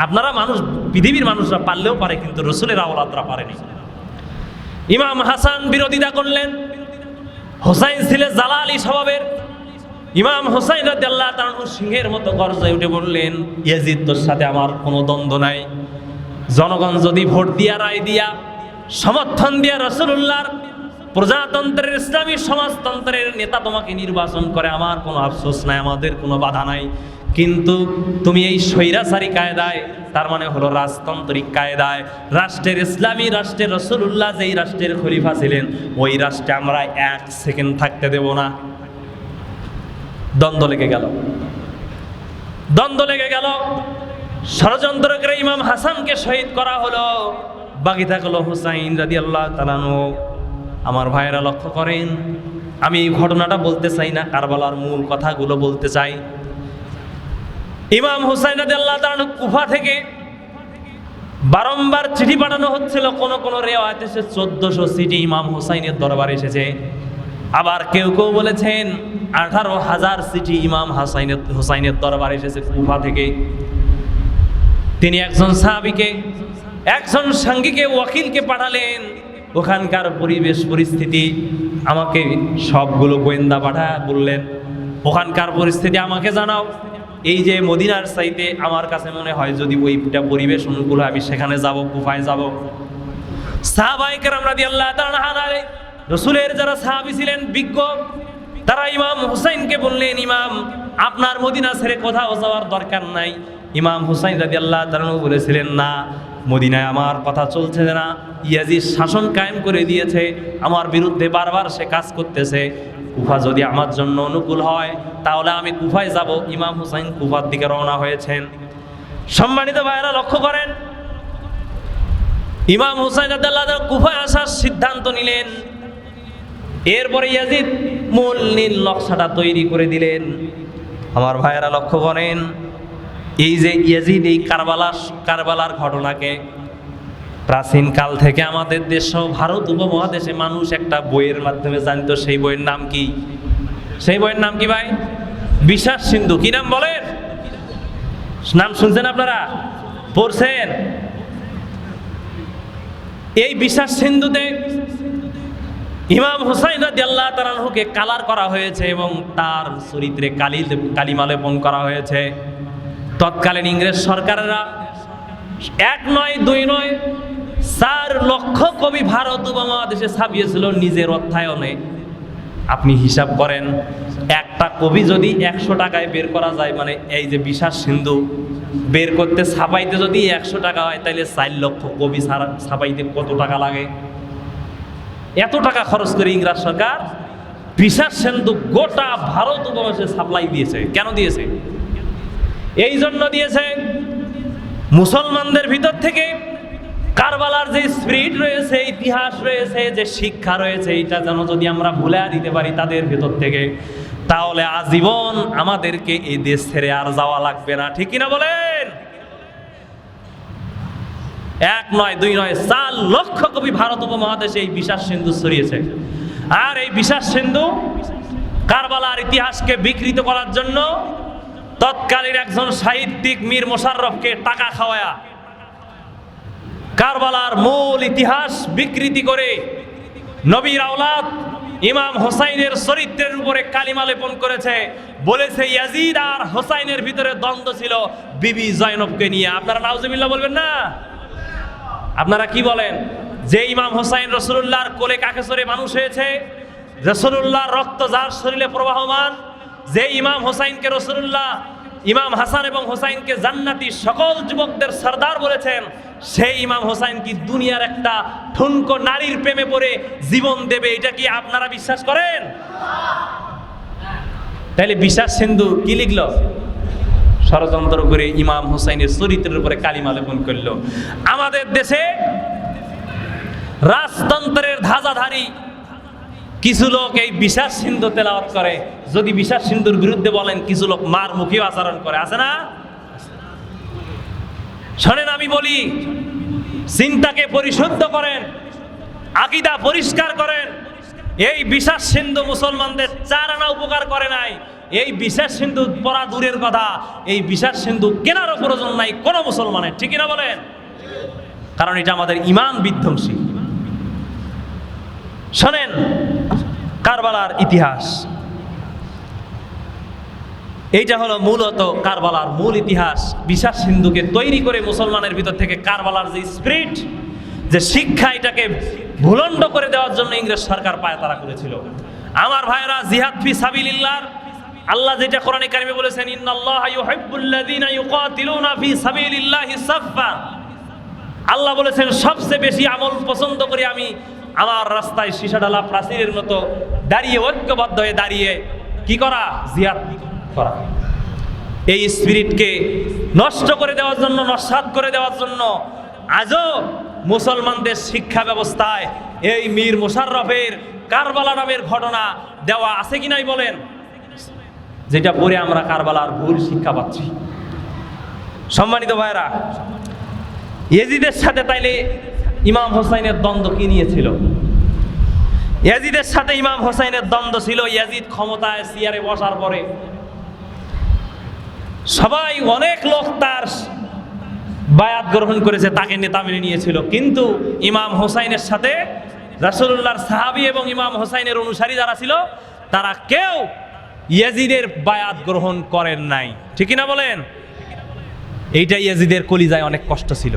আপনারা মানুষ, পৃথিবীর মানুষরা পারলেও পারে, কিন্তু রাসূলের আওলাদরা পারেনি। ইমাম হাসান বিরোধিতা করলেন। হুসাইন ছিলেন জালালি স্বভাবের। ইমাম হুসাইন রাদিয়াল্লাহু তাআলা আনহু সিংহের মতো গর্জে উঠে বললেন, ইয়াজিদ তোর সাথে আমার কোনো দ্বন্দ্ব নাই। জনগণ যদি ভোট দিয়া, রায় দিয়া, সমর্থন দিয়া রাসূলুল্লাহর প্রজাতন্ত্রের, ইসলামী সমাজতন্ত্রের নেতা তোমাকে নির্বাচন করে, আমার কোনো আফসোস নাই, আমাদের কোনো বাধা নাই। কিন্তু তুমি এই স্বৈরাচারী কায়দায়, তার মানে হলো রাজতান্ত্রিক কায়দায়, রাষ্ট্রের, ইসলামী রাষ্ট্রের রাসূলুল্লাহ যেই রাষ্ট্রের খলিফা ছিলেন, ওই রাষ্ট্রে আমরা 1 সেকেন্ড থাকতে দেব না। দ্বন্দ্ব লেগে গেল। ষড়যন্ত্র করে ইমাম হাসানকে শহীদ করা হলো, বাকি থাকলো হুসাইন রাদিয়াল্লাহু তাআলা আনহু। আমার ভাইয়েরা লক্ষ্য করেন, আমি এই ঘটনাটা বলতে চাই না, কারবালার মূল কথাগুলো বলতে চাই। ইমাম হুসাইন রাদিয়াল্লাহু তাআলা আনহু কুফা থেকে বারংবার চিঠি পাঠানো হচ্ছিল। কোন রিওয়ায়েতে এসে 1400 চিঠি ইমাম হুসাইনের দরবারে এসেছে। আবার কেউ বলেছেন 18,000 চিঠি ইমাম হুসাইনের দরবারে এসেছে কুফা থেকে। তিনি একজন সাহাবীকে, একজন সঙ্গীকে, ওয়াকিলকে পাঠালেন। ওখানকার পরিবেশ পরিস্থিতি আমাকে সবগুলো গোয়েন্দা বললেন, ওখানকার পরিস্থিতি আমাকে জানাও। এই যে মদিনার চাইতে আমার কাছে মনে হয় যদি ওইটা পরিবেশ অনুকূল হয়, আমি সেখানে যাব, কুফায় যাব। সাহাবায়ে কেরাম রাদিয়াল্লাহু তাআলা আনহু, রাসূলের যারা সাহাবী ছিলেন বিজ্ঞ, তারা ইমাম হুসাইনকে বললেন, ইমাম আপনার মদিনা ছেড়ে কোথাও যাওয়ার দরকার নাই। ইমাম হুসাইন রাদিয়াল্লাহু তাআলা বলেছিলেন, না, মদিনায় আমার কথা চলছে না, ইয়াজিদ শাসন কায়েম করে দিয়েছে, আমার বিরুদ্ধে বারবার সে কাজ করতেছে। কুফা যদি আমার জন্য অনুকূল হয় তাহলে আমি কুফায় যাব। ইমাম হুসাইন কুফার দিকে রওনা হয়েছেন। সম্মানিত ভাইয়েরা লক্ষ্য করেন, ইমাম হুসাইন রাদিয়াল্লাহু তাআলা কুফায় আসার সিদ্ধান্ত নিলেন। এরপরে ইয়াজিদ মূল নীল নকশাটা তৈরি করে দিলেন। আমার ভাইয়েরা লক্ষ্য করেন, এই যে ইয়াজিদ এই কারবালার ঘটনাকে প্রাচীন কাল থেকে আমাদের দেশ, ভারত উপমহাদেশে মানুষ একটা বইয়ের মাধ্যমে জানতো। সেই বইয়ের নাম কি? ভাই? বিশ্বাস সিন্ধু। কি নাম বলেন? নাম শুনছেন আপনারা? পড়ছেন? এই বিশ্বাস সিন্ধুতে ইমাম হুসাইন রাদিয়াল্লাহু তাআলা আনহুকে কালার করা হয়েছে এবং তার চরিত্রে কালিমা লেপন করা হয়েছে। তৎকালীন ইংরেজ সরকারেরা 1 নয় 2 নয় 4 লক্ষ কবি ভারত উপমহাদেশে ছাপিয়েছিল নিজের অর্থায়নে। আপনি হিসাব করেন, একটা কবি যদি 100 টাকায় বের করা যায়, মানে এই যে বিশ্বাস সিন্ধু বের করতে ছাপাইতে যদি 100 টাকা হয়, তাহলে 4 লক্ষ কবি ছাপাইতে কত টাকা লাগে? এত টাকা খরচ করে ইংরেজ সরকার বিশ্বাস সিন্ধু গোটা ভারত উপমহাদেশে সাপ্লাই দিয়েছে। কেন দিয়েছে? এই জন্য দিয়েছে, মুসলমানদের ভিতর থেকে কারবালার যে স্পিরিট রয়েছে, ইতিহাস রয়েছে, যে শিক্ষা রয়েছে, এটা যেন যদি আমরা ভুলে দিতে পারি তাদের ভিতর থেকে, তাহলে আজীবন আমাদেরকে এই দেশ ছেড়ে আর যাওয়া লাগবে না। ঠিক কিনা বলেন? 1 নয় 2 নয় 4 লক্ষ কবি ভারত উপমহাদেশে এই বিশ্বাস সিন্ধু ছড়িয়েছে। আর এই বিশ্বাস সিন্ধু কারবালার ইতিহাসকে বিকৃত করার জন্য তৎকালীন একজন সাহিত্যিক মীর মোশাররফকে টাকা খাওয়ায়া কারবালার মূল ইতিহাস বিকৃতি করে নবীর আওলাদ ইমাম হোসাইনের চরিত্রের উপরে কালিমা লেপন করেছে। বলেছে ইয়াজিদ আর হোসাইনের ভিতরে দ্বন্দ্ব ছিল বিবি জয়নবকে নিয়ে। আপনারা নাউজুবিল্লাহ বলবেন না? আপনারা কি বলেন? যে ইমাম হোসাইন রাসূলুল্লাহর কোলে কাকে চড়ে মানুষ হয়েছে, রাসূলুল্লাহর রক্ত যার শরীরে প্রবাহমান, যে ইমাম হোসাইনকে রাসূলুল্লাহ ইমাম হাসান এবং হোসাইনকে জান্নাতি সকল যুবকদের সরদার বলেছেন, সেই ইমাম হোসাইন কি দুনিয়ার একটা ঠুনকো নারীর প্রেমে পড়ে জীবন দেবে? এটা কি আপনারা বিশ্বাস করেন? তাহলে বিশ্বাস সিন্ধু কি লিখলো? ষড়যন্ত্র করে ইমাম হোসাইনের চরিত্রের উপরে কালিমা লেপন করলো। আমাদের দেশে রাজতন্ত্রের ধাজাধারী কিছু লোক এই বিশ্বাস সিন্ধু তেলাওয়াত করে। যদি বিশ্বাস সিন্ধুর বিরুদ্ধে বলেন, কিছু লোক মার মুখীয় আচরণ করে, আছে না? শোনেন, আমি বলি, চিন্তাকে পরিশুদ্ধ করেন, আকীদা পরিষ্কার করেন। এই বিশ্বাস সিন্ধু মুসলমানদের 4 আনা উপকার করে নাই। এই বিশ্বাস সিন্ধু পড়া দূরের কথা, এই বিশ্বাস সিন্ধু কেনারও প্রয়োজন নাই কোনো মুসলমানের। ঠিক না বলেন? কারণ এটা আমাদের ঈমান বিধ্বংসী। শোনেন, কারবালার ইতিহাস, এইটা হলো মূলত কারবালার মূল ইতিহাস। বিশ্বাস সিন্ধুকে তৈরি করে মুসলমানের ভিতর থেকে কারবালার যে স্পিরিট, যে শিক্ষা, এটাকে ভুলণ্ড করে দেওয়ার জন্য ইংরেজ সরকার পায়তারা করেছিল। আমার ভাইরা, জিহাদ ফি সাবিলিল্লাহ, আল্লাহ যেটা কোরআনে কারিমে বলেছেন, ইন্নাল্লাহা ইউহিব্বুল্লাযীনা ইউকাতিলুনা ফি সাবিলিল্লাহি সাফফা, আল্লাহ বলেছেন সবচেয়ে বেশি আমল পছন্দ করি আমি আমার রাস্তায় সীসাডালা প্রাচীরের মতো দাঁড়িয়ে, ঐক্যবদ্ধ হয়ে দাঁড়িয়ে কি করা? জিহাদ করা। এই স্পিরিটকে নষ্ট করে দেওয়ার জন্য, নস্যাৎ করে দেওয়ার জন্য আজও মুসলমানদের শিক্ষা ব্যবস্থায় এই মীর মোশাররফের কারবালা নামের ঘটনা দেওয়া আছে কি নাই বলেন? যেটা পড়ে আমরা কারবালার ভুল শিক্ষা পাচ্ছি। সম্মানিত ভাইরা, ইয়াজিদের সাথে তাইলে ইমাম হোসাইনের দ্বন্দ্ব কি নিয়েছিল? ইয়াজিদের সাথে ইমাম হোসাইনের দ্বন্দ্ব ছিল, ইয়াজিদ ক্ষমতায় চেয়ারে বসার পরে সবাই, অনেক লোক তার বায়াত গ্রহণ করেছে, তাকে নেতা মেনে নিয়েছিল। কিন্তু ইমাম হোসাইনের সাথে রাসূলুল্লাহর সাহাবী এবং ইমাম হোসাইনের অনুসারী যারা ছিল, তারা কেউ ইয়াজিদের বায়াত গ্রহণ করেন নাই। ঠিক না বলেন? এইটা ইয়াজিদের কলিজায় অনেক কষ্ট ছিল।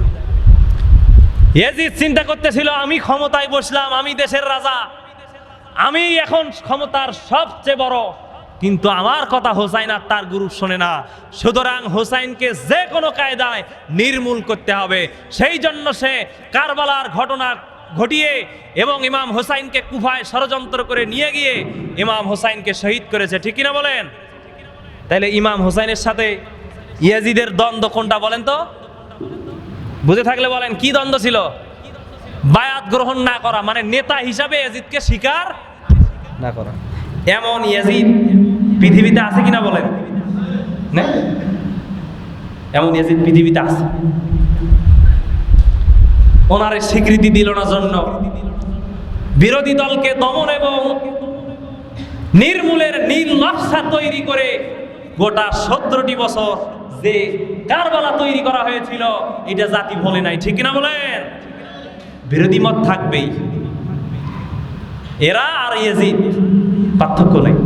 ইয়াজিদ চিন্তা করতেছিল, আমি ক্ষমতায় বসলাম, আমি দেশের রাজা, আমি এখন ক্ষমতার সবচেয়ে বড়, কিন্তু আমার কথা হোসাইন আর তার গ্রুপ শোনে না। সুতরাং হোসাইনকে যে কোনো কায়দায় নির্মূল করতে হবে। সেই জন্য সে কারবালার ঘটনা ঘটিয়ে এবং ইমাম হোসাইনকে কুফায় ষড়যন্ত্র করে নিয়ে গিয়ে ইমাম হোসাইনকে শহীদ করেছে। ঠিক কিনা বলেন? তাহলে ইমাম হোসাইনের সাথে ইয়াজিদের দ্বন্দ্ব কোনটা বলেন তো? বুঝে থাকলে বলেন, কি দ্বন্দ্ব ছিল? বায়াত গ্রহণ না করা, মানে নেতা হিসাবে ইয়াজিদকে স্বীকার না করা। এমন ইয়াজিদ পৃথিবীতে আছে কিনা বলেন? না, এমন ইয়াজিদ পৃথিবীতে আছে। ওনারে স্বীকৃতি দিল না জন্য বিরোধী দলকে দমন এবং নির্মূলের নীল নকশা তৈরি করে গোটা 17টি বছর যে কারবালা তৈরি করা হয়েছিল এটা জাতি বলে নাই, ঠিক কিনা বলেন? বিরোধী মত থাকবেই। এরা আর ইয়াজিদ পার্থক্য নেই।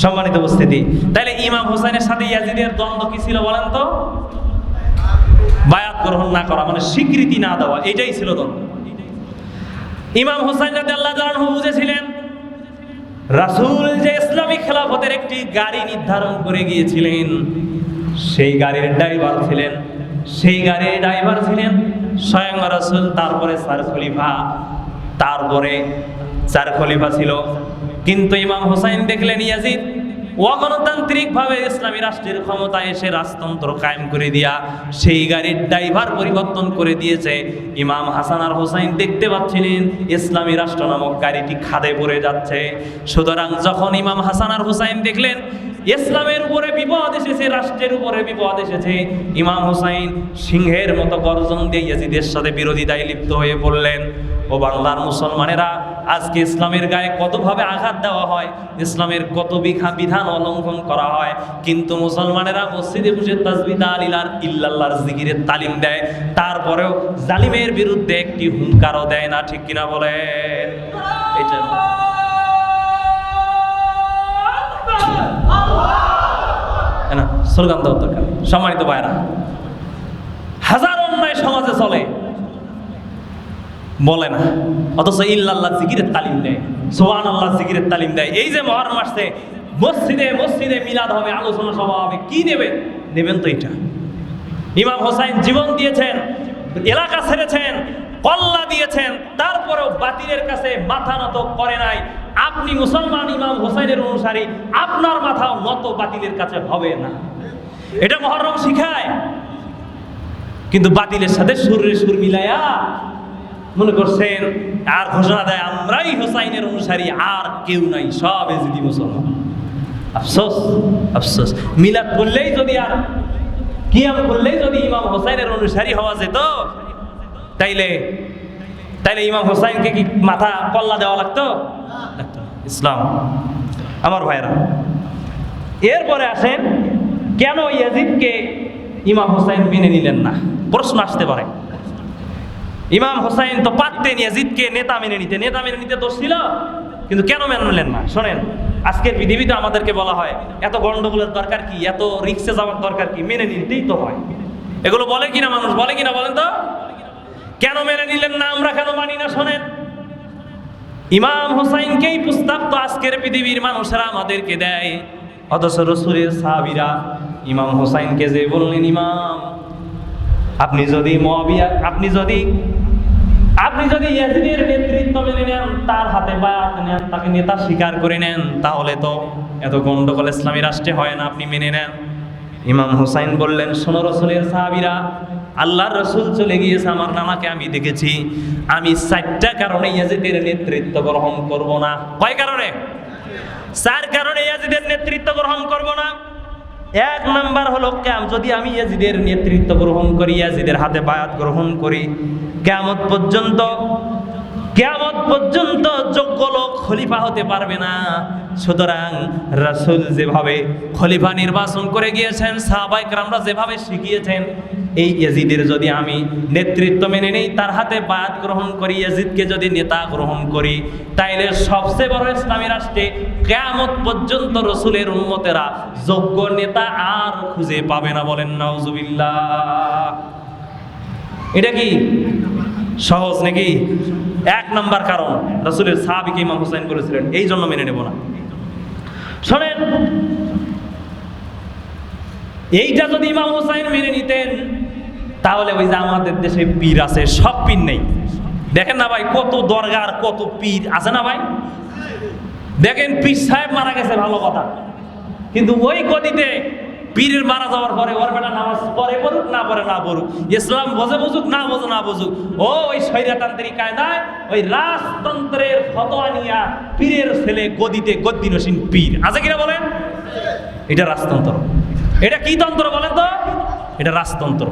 সম্মানিত উপস্থিতি, তাইলে ইমাম হোসেনের সাথে ইয়াজিদের দ্বন্দ্ব কি ছিল বলেন তো? বায়াত গ্রহণ না করা, মানে স্বীকৃতি না দেওয়া, এটাই ছিল দ্বন্দ্ব। ইমাম হোসেন রাদিয়াল্লাহু আনহু বুঝেছিলেন রাসূল যে ইসলামী খেলাফতের একটি গাড়ি নির্ধারণ করে গিয়েছিলেন, সেই গাড়ির ড্রাইভার ছিলেন স্বয়ং রাসূল, তারপরে চার খলিফা ছিল। কিন্তু ইমাম হোসেন দেখলেন ইয়াজিদ অগণতান্ত্রিক ভাবে ইসলামী রাষ্ট্রের ক্ষমতায় এসে রাজতন্ত্র কায়েম করে দিয়া সেই গাড়ির ড্রাইভার পরিবর্তন করে দিয়েছে। ইমাম হাসান আর হোসেন দেখতে পাচ্ছিলেন ইসলামী রাষ্ট্র নামক গাড়িটি খাদে পড়ে যাচ্ছে। সুতরাং যখন ইমাম হাসান আর হোসেন দেখলেন ইসলামের উপরে বিপদ এসেছে, রাষ্ট্রের উপরে বিপদ এসেছে, ইমাম হোসেন সিংহের মতো গর্জন দিয়ে ইয়াজিদের সাথে বিরোধিতায় লিপ্ত হয়ে পড়লেন। ও বাংলার মুসলমানেরা, আজকে ইসলামের গায়ে কতভাবে আঘাত দেওয়া হয়, ইসলামের কত বিধান অলঙ্ঘন করা হয়, কিন্তু মুসলমানেরা মসজিদে বসে তাসবিহ তাহলিল ইল্লাল্লাহর জিকিরের তালিম দেয়, তারপরেও জালিমের বিরুদ্ধে একটি হুঙ্কারও দেয় না, ঠিক কিনা বলেন? এটা না স্লোগান দেওয়ার দরকার। সম্মানিত ভাইরা, হাজার অন্যায় সমাজে চলে, বলে না, অথচ ইল্লাল্লাহ জিকিরের তালিম দেয়, সুবহানাল্লাহ জিকিরের তালিম দেয়। এই যে মুহররম আসছে, মসজিদে মিলাদ হবে, আলোচনা সভা হবে, কি নেবেন তো এটা। ইমাম হোসেন জীবন দিয়েছেন, এলাকা ছেড়েছেন, কল্লা দিয়েছেন, তারপরেও বাতিলের কাছে মাথা নত করে নাই। আপনি মুসলমান, ইমাম হোসেনের অনুসারী, আপনার মাথাও নত বাতিলের কাছে হবে না। এটা মুহররম শিখায়। কিন্তু বাতিলের সাথে সুর মিলায়া মনে করছেন আর ঘোষণা দেয় আমরাই হোসাইনের অনুসারী, আর কেউ নাই, সব এজিদি মুসলমান। আফসোস, মিলাদ করলেই যদি আর কিয়াম করলেই যদি ইমাম হোসাইনের অনুসারী হওয়া যেত, তাইলে ইমাম হোসাইনকে কি মাথা কল্লা দেওয়া লাগতো? ইসলাম আমার ভাইরা, এরপরে আসেন কেন ইয়াজিদকে ইমাম হোসাইন মেনে নিলেন না? প্রশ্ন আসতে পারে। ইমাম হোসাইন তো পারতেন ইয়াজিদকে নেতা মেনে নিতে দোষ ছিল, কিন্তু কেন মেনে নিলেন না? শোনেন, আজকের পৃথিবীতে আমাদেরকে বলা হয় এত গন্ডগোলের দরকার কি, এত রিক্সে যাওয়ার দরকার কি, মেনে নিতেই তো হয়। এগুলো বলে কিনা মানুষ, বলে কিনা বলেন তো? কেন মেনে নিলেন না, আমরা কেন মানি না? শোনেন, ইমাম হোসাইনকেই প্রস্তাব তো আজকের পৃথিবীর মানুষেরা আমাদেরকে দেয়, অথচ রাসূলের সাহাবীরা ইমাম হোসাইনকে যে বললেন, ইমাম আপনি যদি ইয়াজিদের নেতৃত্ব মেনে নেন, তার হাতে বায়াত নেন, তাকে নেতা স্বীকার করে নেন, তাহলে তো এত গন্ডগোল ইসলামী রাষ্ট্রে হয় না, আপনি মেনে নেন। ইমাম হোসাইন বললেন, শোনো রাসূলের সাহাবীরা, আল্লাহর রাসূল চলে গিয়েছে, আমার নানাকে আমি দেখেছি, আমি 4টা কারণে ইয়াজিদের নেতৃত্ব গ্রহণ করব না। কয় কারণে? 4 কারণে ইয়াজিদের নেতৃত্ব গ্রহণ করব না। 1 নাম্বার হলো, যদি আমি ইয়াজিদের নেতৃত্ব গ্রহণ করি, ইয়াজিদের হাতে বায়াত গ্রহণ করি, কিয়ামত পর্যন্ত যোগ্য লোক খলিফা হতে পারবে না। সুতরাং রাসূল যেভাবে খলিফা নির্বাচন করে গিয়েছেন, সাহাবায়ে কেরামরা যেভাবে শিখিয়েছেন, এই ইয়াজিদের যদি আমি নেতৃত্ব মেনে নেই, তার হাতে বায়াত গ্রহণ করি, ইয়াজিদকে যদি নেতা গ্রহণ করি, তাইলে সবচেয়ে বড় ইসলামী রাষ্ট্রে কিয়ামত পর্যন্ত রাসূলের উম্মতেরা যোগ্য নেতা আর খুঁজে পাবে না। বলেন নাউজুবিল্লাহ। এটা কি সহজ নাকি? 1 নাম্বার কারণ, রাসূলের সাহাবীকে ইমাম হোসেন বলেছিলেন, এই জন্য মেনে নেব না। শোনেন, এইটা যদি ইমাম হোসেন মেনে নিতেন, তাহলে ওই যে আমাদের দেশে পীর আছে, সব পীর নেই। দেখেন না ভাই, কত দরগার কত পীর আছে না ভাই? দেখেন পীর সাহেব মারা গেছে, ভালো কথা, কিন্তু ওই গদিতে পীরের মারা যাওয়ার পরে ওর বেটা নামাজ পড়ে পড়ুক, না পড়ে না পড়ুক, ইসলাম বোঝে বুঝুক, না বোঝে না বুঝুক, ওই স্বৈরতান্ত্রিক কায়দায় ওই রাজতন্ত্রের ফতোয়া নিয়া পীরের ছেলে গদিতে গদ্দিনসীন পীর আছে কিনা বলেন? এটা রাজতন্ত্র। এটা কি তন্ত্র বলেন তো? এটা রাজতন্ত্র।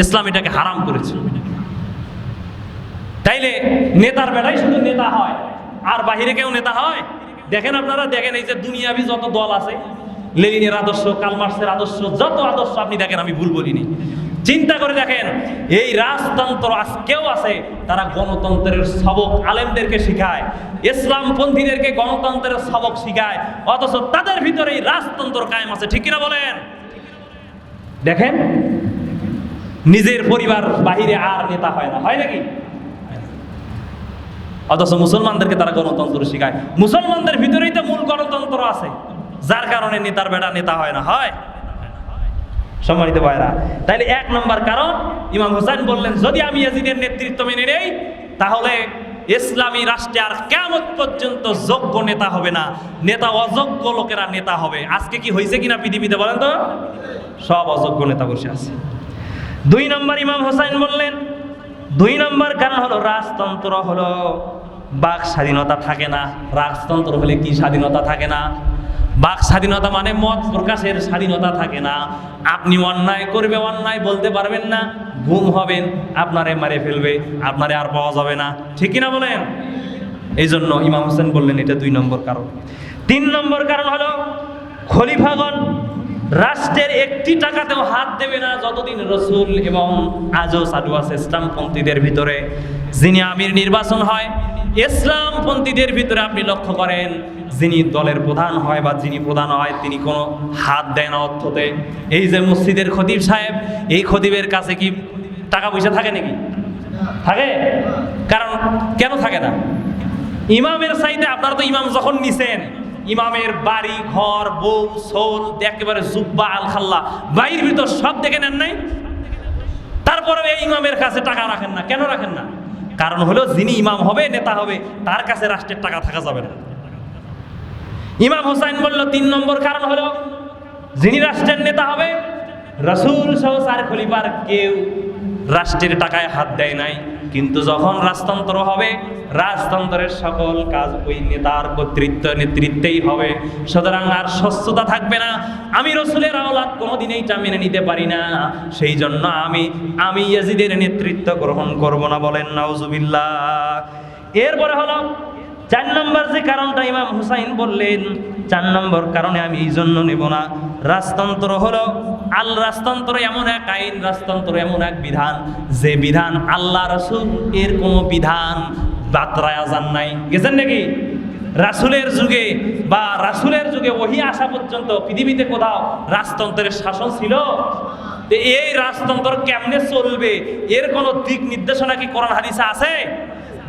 ইসলাম এটাকে হারাম করেছে। তাইলে নেতার বেটাই শুধু নেতা হয়, আর বাহিরে কেউ নেতা হয়? দেখেন আপনারা, দেখেন এই যে দুনিয়াবি যত দল আছে, লেনিনের আদর্শ, কার্ল মার্কসের আদর্শ, যত আদর্শ আপনি দেখেন আমি ভুল বলিনি। চিন্তা করে দেখেন, এই রাজতন্ত্র আজকেও আছে, তারা গণতন্ত্রের সবক আলেমদেরকে শিখায়, ইসলামপন্থীদেরকে গণতন্ত্রের সবক শিখায়, অথচ তাদের ভিতরে এই রাজতন্ত্র কায়েম আছে। ঠিক কিনা বলেন? দেখেন, নিজের পরিবার বাহিরে আর নেতা হয় না, হয় নাকি? অথচ মুসলমানদেরকে তারা গণতন্ত্র শিখায়। মুসলমানদের ভিতরেই তো মূল গণতন্ত্র আছে, যার কারণে নেতার বেটা নেতা হয় না। হয়? সম্মানিত ভাইরা, তাইলে 1 নম্বর কারণ ইমাম হোসেন বললেন, যদি আমি ইয়াজিদের নেতৃত্ব মেনে নেই তাহলে ইসলামী রাষ্ট্রে আর কিয়ামত পর্যন্ত যোগ্য নেতা হবে না, নেতা অযোগ্য লোকেরা নেতা হবে। আজকে কি হয়েছে কিনা পৃথিবীতে বলেন তো? সব অযোগ্য নেতা বসে আছে। 2 নম্বর ইমাম হোসেন বললেন, 2 নম্বর কারণ হলো রাজতন্ত্র হলো বাক স্বাধীনতা থাকে না। রাজতন্ত্র হলে কি স্বাধীনতা থাকে না? বাক স্বাধীনতা মানে মত প্রকাশের স্বাধীনতা থাকে না। আপনি অন্যায় করবে, অন্যায় বলতে পারবেন না, গুম হবেন, আপনারে মারে ফেলবে, আপনারে আর পাওয়া যাবে না। ঠিক কিনা বলেন? এই জন্য ইমাম হোসেন বললেন এটা 2 নম্বর কারণ। 3 নম্বর কারণ হলো খলিফাগণ রাষ্ট্রের একটি টাকাতেও হাত দেবে না যতদিন রসুল এবং আজও চালু আছে ইসলামপন্থীদের ভিতরে যিনি আমির নির্বাচন হয়। ইসলামপন্থীদের ভিতরে আপনি লক্ষ্য করেন, যিনি দলের প্রধান হয় বা যিনি প্রধান হয় তিনি কোনো হাত দেয় না অর্থতে। এই যে মসজিদের খতিব সাহেব, এই খতিবের কাছে কি টাকা পয়সা থাকে নাকি? থাকে? কারণ কেন থাকে না? ইমামের চাইতে আপনারা তো ইমাম যখন নিছেন, ইমামের বাড়ি ঘর বউ সোল একেবারে জুব্বা আল খাল্লা বাইর ভিতর সব দেখে নেন নাই? তারপরে এই ইমামের কাছে টাকা রাখেন না। কেন রাখেন না? কারণ হলো যিনি ইমাম হবে, নেতা হবে, তার কাছে রাষ্ট্রের টাকা থাকা যাবে না। ইমাম হোসেন বলল 3 নম্বর কারণ হলো যিনি রাষ্ট্রের নেতা হবে, রাসূল সহ 4 খলিফার কেউ রাষ্ট্রের টাকায় হাত দেয় নাই, কিন্তু যখন রাজতন্ত্র হবে রাজতন্ত্রের সকল কাজ ওই নেতার নেতৃত্বেই হবে। সুতরাং আর স্বচ্ছতা থাকবে না। আমি রসুলের আওলাদ কোনোদিন এইটা মেনে নিতে পারি না, সেই জন্য আমি ইয়াজিদের নেতৃত্ব গ্রহণ করব না। বলেন নাউজুবিল্লাহ। এরপরে হলো 4 নম্বর যে কারণটা ইমাম হুসাইন বললেন, 4 নম্বর কারণে আমি এই জন্য নেব না, রাজতন্ত্র হলো রাজতন্ত্র এমন এক আইন, রাজতন্ত্র এমন এক বিধান, যে বিধান আল্লাহ রসুল এর কোনো বিধান বাতরায়া যান নাই। গেছেন নাকি? রাসূলের যুগে বা রাসূলের যুগে ওহী আসা পর্যন্ত পৃথিবীতে কোথাও রাজতন্ত্রের শাসন ছিল? এই রাজতন্ত্র কেমনে চলবে এর কোনো দিক নির্দেশনা কি কোরআন হাদিসে আছে?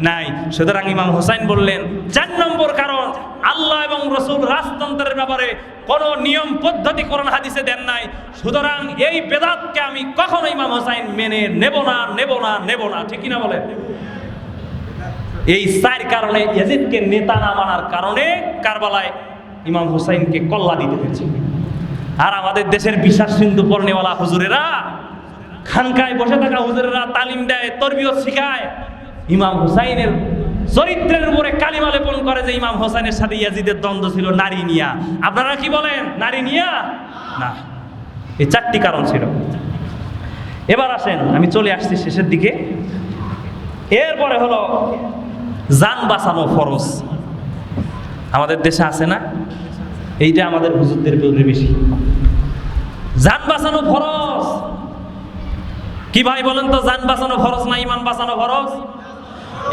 নাই। সুতরাং ইমাম হোসেন বললেন 4 নম্বর কারণ, আল্লাহ এবং রসুল রাজতন্ত্রের ব্যাপারে কোনো নিয়ম পদ্ধতি কোরআন হাদিসে দেন নাই। সুতরাং এই বেদাতকে আমি কখনো ইমাম হোসেন মেনে নেব না, নেব না, নেব না। ঠিক কিনা বলেন? এই 4 কারণে ইয়াজিদকে নেতা না মানার কারণে কারবালায় ইমাম হোসেনকে কল্লা দিতে হয়েছে। আর আমাদের দেশের বিশ্বাস সিন্ধু পড়নেওয়ালা হুজুরেরা, খানকায় বসে থাকা হুজুরেরা তালিম দেয়, তরবিয়ত শিখায়, ইমাম হুসাইনের চরিত্রের উপরে কালিমা লেপন করে যে ইমাম হোসেনের সাথে ইয়াজিদের দ্বন্দ্ব ছিল নারী নিয়া। আপনারা কি বলেন? নারী নিয়া না। এই 4টি কারণ ছিল। এবার আসেন, আমি চলে আসছি শেষের দিকে। এরপরে হলো জান বাঁচানো ফরজ। আমাদের দেশে আছে না? এইটা আমাদের হুজুরদের উপরে বেশি। জান বাঁচানো ফরজ। কি ভাই বলেন তো, জান বাঁচানো ফরজ না ইমান বাঁচানো ফরজ?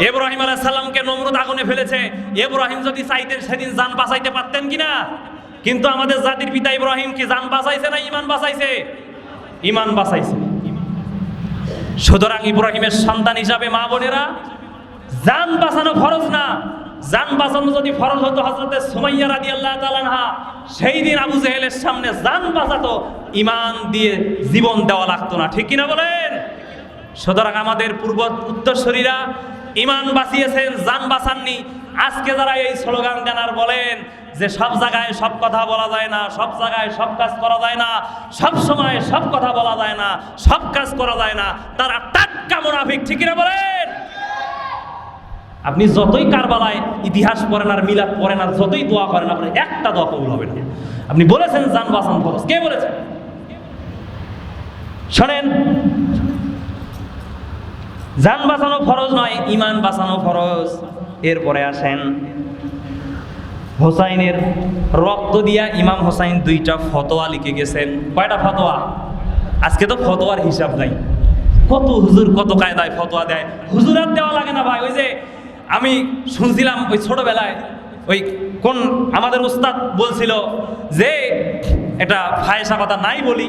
ইব্রাহিম আলাইহিস সালামকে নমরুদ আগুনে ফেলেছে। ইব্রাহিম যদি চাইতেন সেদিন জান বাঁচাইতে পারতেন কিনা? কিন্তু আমাদের জাতির পিতা ইব্রাহিম কি জান বাঁচাইছে না ইমান বাঁচাইছে? ইমান বাঁচাইছে। সুতরাং ইব্রাহিমের সন্তান হিসাবে মা বোনেরা, জান বাঁচানো ফরজ না। জান বাঁচানো যদি ফরজ হতো, হযরতে সুমাইয়া রাদিয়াল্লাহু তাআলা আনহা সেই দিন আবু জেহেলের সামনে জান বাঁচাতো, ইমান দিয়ে জীবন দেওয়া লাগতো না। ঠিক কিনা বলেন? সুতরাং আমাদের পূর্ব উত্তরসূরিরা ইমান বাঁচিয়েছেন, জান বাঁচাননি। আজকে যারা এই স্লোগান দেন আর বলেন যে সব জায়গায় সব কথা বলা যায় না, সব জায়গায় সব কাজ করা যায় না, সব সময় সব কথা বলা যায় না, সব কাজ করা যায় না, তারা টাটকা মুনাফিক। ঠিক কিনা বলেন? আপনি যতই কারবালায় ইতিহাস পড়েন আর মিলাদ পড়েন আর যতই দোয়া করেন, আপনার একটা দোয়া কবুল হবে না। আপনি বলেছেন জান বাঁচানো ফরজ, কে বলেছেন? শোনেন, জান বাঁচানো ফরজ নয়, ইমান বাঁচানো ফরজ। এরপরে আসেন, হোসাইনের রক্ত দিয়া ইমাম হোসাইন 2টা ফতোয়া লিখে গেছেন। কয়টা ফতোয়া? আজকে তো ফতোয়ার হিসাব নাই। কত হুজুর কত কায়দায় ফতোয়া দেয়। হুজুর আর দেওয়া লাগে না ভাই। ওই যে আমি শুনছিলাম ওই ছোটবেলায় ওই কোন আমাদের উস্তাদ বলছিল যে এটা ফায়সা কথা নাই বলি,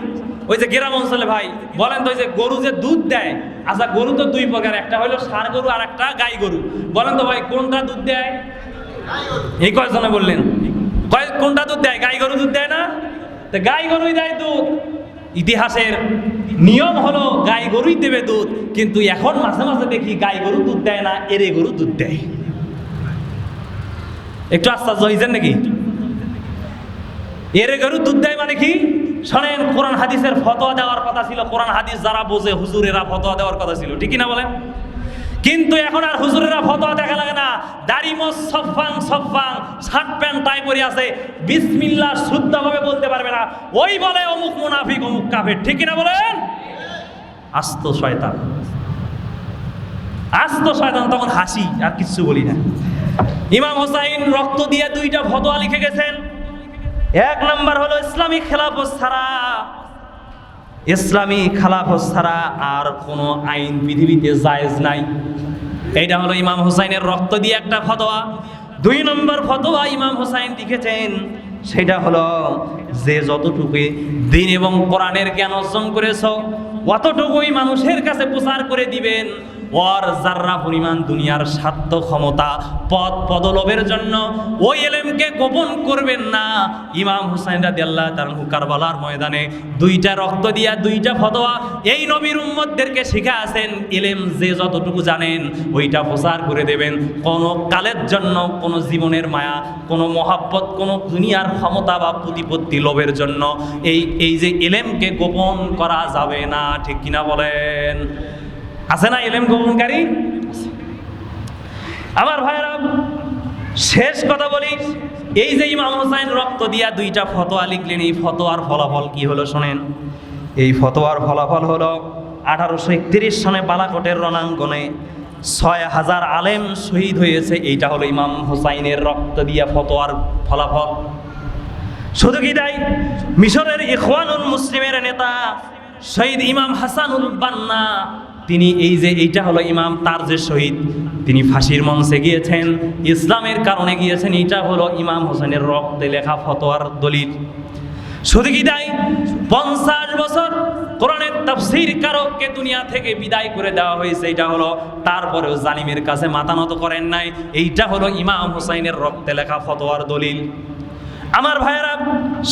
ওই যে গ্রাম অঞ্চলে ভাই বলেন তো, ওই যে গরু যে দুধ দেয়, আচ্ছা গরু তো 2 প্রকার, একটা হলো ষাঁড় গরু আর একটা গাই গরু। বলেন তো ভাই কোনটা দুধ দেয়? এই কয়জনে বললেন কোনটা দুধ দেয়? গাই গরু দুধ দেয় না? তো গাই গরুই দেয় দুধ। ইতিহাসের নিয়ম হলো গাই গরুই দেবে দুধ, কিন্তু এখন মাঝে মাঝে দেখি গাই গরু দুধ দেয় না, এরে গরু দুধ দেয়। একটু আশ্চর্য হয়েছেন নাকি? এরে গরু দুধ দেয় মানে কি? শোনেন, কোরআন হাদিসের ফতোয়া দেওয়ার কথা ছিল, কোরআন হাদিস যারা বোঝে হুজুরেরা ফতোয়া দেওয়ার কথা ছিল, ঠিক না বলেন? কিন্তু এখন আর হুজুরেরা ফতোয়া দেখা লাগে না। দাড়ি মোছ সফাং শার্ট প্যান্ট টাই পরে আছে, বিসমিল্লাহ শুদ্ধভাবে বলতে পারবে না, ওই বলে অমুক মুনাফিক অমুক কাফের, ঠিক না বলেন? আস্ত শয়তান, আস্ত শয়তান। তখন হাসি, আর কিছু বলি না। ইমাম হোসাইন রক্ত দিয়ে 2টা ফতোয়া লিখে গেছেন। 1 নাম্বার হলো ইসলামী খেলাফত ছাড়া, ইসলামী খেলাফত ছাড়া আর কোনো আইন পৃথিবীতে জায়েজ নাই। এইটা হলো ইমাম হোসাইনের রক্ত দিয়ে একটা ফতোয়া। 2 নম্বর ফতোয়া ইমাম হোসাইন লিখেছেন, সেটা হলো যে যতটুকু দ্বীন এবং কোরআনের জ্ঞান অর্জন করেছ অতটুকুই মানুষের কাছে প্রচার করে দিবেন। ওর যার্রা পরিমাণ দুনিয়ার স্বার্থ ক্ষমতা পদ পদলোভের জন্য ওই ইলমকে গোপন করবেন না। ইমাম হুসাইন রাদিয়াল্লাহু তাআলা কারবালার ময়দানে 2টা রক্ত দিয়া 2টা ফতোয়া এই নবীর উম্মতদেরকে শিখাছেন। ইলম যে যতটুকু জানেন ওইটা প্রচার করে দেবেন। কোনো কালের জন্য কোনো জীবনের মায়া, কোনো মহাব্বত, কোনো দুনিয়ার ক্ষমতা বা প্রতিপত্তি লোভের জন্য এই যে ইলমকে গোপন করা যাবে না, ঠিক কিনা বলেন? আছে না ইলম গোপনকারী? আমার ভাইরা, শেষ কথা বলি, এই যে ইমাম হোসাইন রক্ত দিয়া 2টা ফতোয়া লিখলেন, এই ফতোয়ার ফলাফল কি হলো শোনেন। এই ফতোয়ার ফলাফল হলো 1831 সনে বালাকোটের রণাঙ্গনে 6000 আলেম শহীদ হয়েছে। এইটা হলো ইমাম হোসাইনের রক্ত দিয়া ফতোয়ার ফলাফল। শুধু কি তাই, মিশরের ইখওয়ানুল মুসলিমের নেতা শহীদ ইমাম হাসানুল বান্না, তিনি এই যে এইটা হলো ইমাম, তার যে শহীদ, তিনি ফাঁসির মঞ্চে গিয়েছেন, ইসলামের কারণে গিয়েছেন। এইটা হলো ইমাম হোসেনের রক্তে লেখা ফতোয়ার দলিল। শুধু কি তাই, 50 বছর কোরআনের তাফসীর কারককে দুনিয়া থেকে বিদায় করে দেওয়া হয়েছে। এইটা হলো, তারপরেও জালিমের কাছে মাথা নত করেন নাই। এইটা হলো ইমাম হোসাইনের রক্তে লেখা ফতোয়ার দলিল। আমার ভাইয়েরা,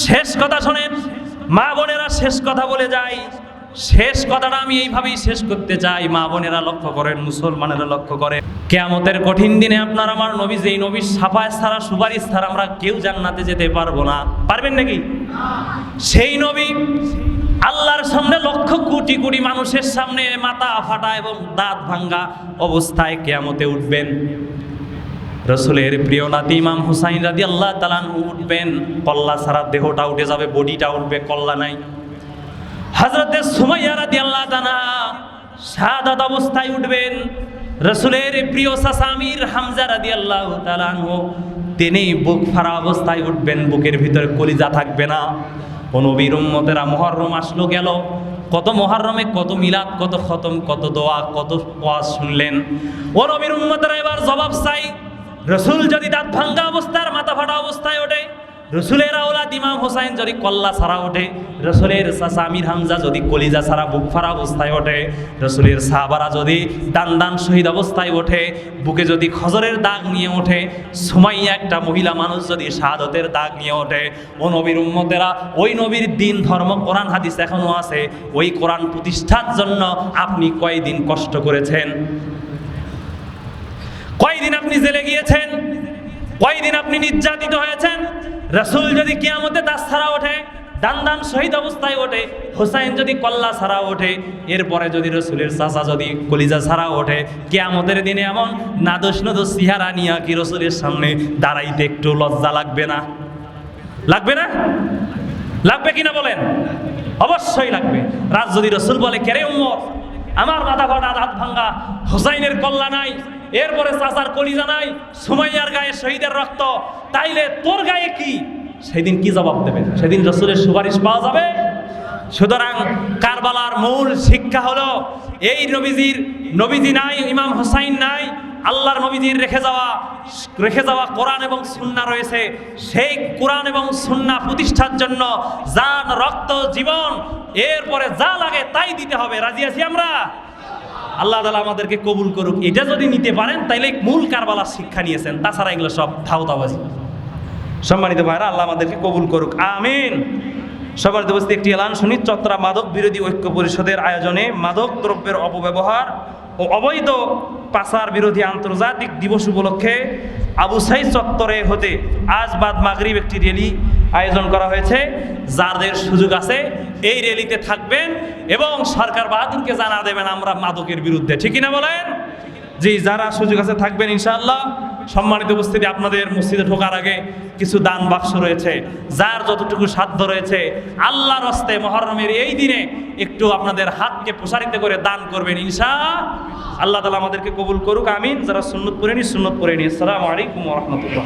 শেষ কথা শোনেন, মা বোনেরা, শেষ কথা বলে যাই। শেষ কথাটা আমি এইভাবেই শেষ করতে চাই। মা বোনেরা লক্ষ্য করেন, মুসলমানেরা লক্ষ্য করেন, কিয়ামতের কঠিন দিনে আপনার আমার নবী, যেই নবীর সাফায়াত ছাড়া, সুপারিশ ছাড়া আমরা কেউ জান্নাতে যেতে পারবো না। পারবেন নাকি? সেই নবী আল্লাহর সামনে লক্ষ কোটি কোটি মানুষের সামনে মাথা ফাটা এবং দাঁত ভাঙ্গা অবস্থায় কিয়ামতে উঠবেন। রসুলের প্রিয় নাতি ইমাম হুসাইন রাদিয়াল্লাহু তাআলা আনহু উঠবেন, কল্লা ছাড়া দেহটা উঠে যাবে, বডিটা উঠবে, কল্লা নাই। হযরতে সুমাইয়া রাদিয়াল্লাহু তাআলা শাহাদাত অবস্থায় উঠবেন। রসুলের প্রিয় চাচা আমির হামজা রাদিয়াল্লাহু তাআলা আনহু, তিনি বুক ফাড়া অবস্থায় উঠবেন, বুকের ভিতরে কলিজা থাকবে না। ও নবীর উম্মতেরা, মুহররম আসলো গেল, কত মুহররমে কত মিলাদ, কত খতম, কত দোয়া, কত ওয়াজ শুনলেন। ও নবীর উম্মতেরা, এবার জবাব চাই। রসুল যদি দাঁত ভাঙ্গা অবস্থার মাথা ফাটা অবস্থায় ওঠে, রসুলের আওলাদ ইমাম হোসাইন যদি কল্লা ছাড়া ওঠে, রসুলের চাচা আমির হামজা যদি কলিজা ছাড়া বুক ফাড়া অবস্থায় ওঠে, রসুলের সাহাবারা যদি দান দান শহীদ অবস্থায় ওঠে, বুকে যদি খজরের দাগ নিয়ে ওঠে, সুমাইয়া একটা মহিলা মানুষ যদি শাহাদতের দাগ নিয়ে ওঠে, ও নবীর উম্মতেরা, ওই নবীর দিন ধর্ম কোরআন হাদিস এখনো আছে। ওই কোরআন প্রতিষ্ঠার জন্য আপনি কয়দিন কষ্ট করেছেন? কয়দিন আপনি জেলে গিয়েছেন? কয়দিন আপনি নির্যাতিত হয়েছেন? রাসূল যদি কিয়ামতে দাস ছাড়া ওঠে, দান দান শহীদ অবস্থায় ওঠে, হোসাইন যদি কল্লা ছাড়া ওঠে, এরপরে যদি রসুলের চাচা যদি কলিজা ছাড়া ওঠে, কিয়ামতের দিনে এমন নাদোষ নদোষ চেহারা নিয়ে কি রসুলের সামনে দাঁড়াইতে একটু লজ্জা লাগবে না? লাগবে না? লাগবে কিনা বলেন? অবশ্যই লাগবে। রাত যদি রসুল বলে, কেরে উম্মত, আমার মাথা ফাটা, দাঁত ভাঙ্গা, হোসাইনের কল্লা নাই, এরপরে চাচার কলিজা নাই, সুমাইয়ার গায়ে শহীদের রক্ত, তাইলে তোর গায়ে কি? সেদিন কি জবাব দেবেন? সেদিন রাসূলের সুপারিশ পাওয়া যাবে? সুতরাং কারবালার মূল শিক্ষা হলো এই নবীজি নাই, ইমাম হুসাইন নাই, আল্লাহর নবীজির রেখে যাওয়া কোরআন এবং সুন্নাহ রয়েছে। সেই কোরআন এবং সুন্নাহ প্রতিষ্ঠার জন্য জান, রক্ত, জীবন, এরপরে যা লাগে তাই দিতে হবে। রাজি আছি আমরা? আল্লাহ তাআলা আমাদেরকে কবুল করুক। এটা যদি নিতে পারেন তাইলে মূল কারবালার শিক্ষা নিয়েছেন, তাছাড়া এগুলো সব ধাওতাবাজি। সম্মানিত ভাইরা, আল্লাহ আমাদেরকে কবুল করুক, আমিন। সবার উপস্থিত একটি এলান শুনি। চত্রা মাদক বিরোধী ঐক্য পরিষদের আয়োজনে মাদক দ্রব্যের অপব্যবহার ও অবৈধ পাচার বিরোধী আন্তর্জাতিক দিবস উপলক্ষে আবু সাইদ চত্বরে হতে আজ বাদ মাগরিব একটি র্যালি আয়োজন করা হয়েছে। যাদের সুযোগ আছে এই র্যালিতে থাকবেন এবং সরকার বাহাদুরকে জানা দেবেন আমরা মাদকের বিরুদ্ধে। ঠিক কিনা বলেন? জি, যারা সুযোগ আছে থাকবেন ইনশাআল্লাহ। সম্মানিত উপস্থিতি, আপনাদের মসজিদে ঢোকার আগে কিছু দান বাক্স রয়েছে, যার যতটুকু সাধ্য রয়েছে আল্লাহর হস্তে মুহররমের এই দিনে একটু আপনাদের হাতকে প্রসারিত করে দান করবেন ইনশাআল্লাহ। আল্লাহ তাআলা আমাদেরকে কবুল করুক, আমিন। যারা সুন্নত পড়েনি সুন্নত পড়ে নি। আসসালামু আলাইকুম ওয়া রাহমাতুল্লাহ।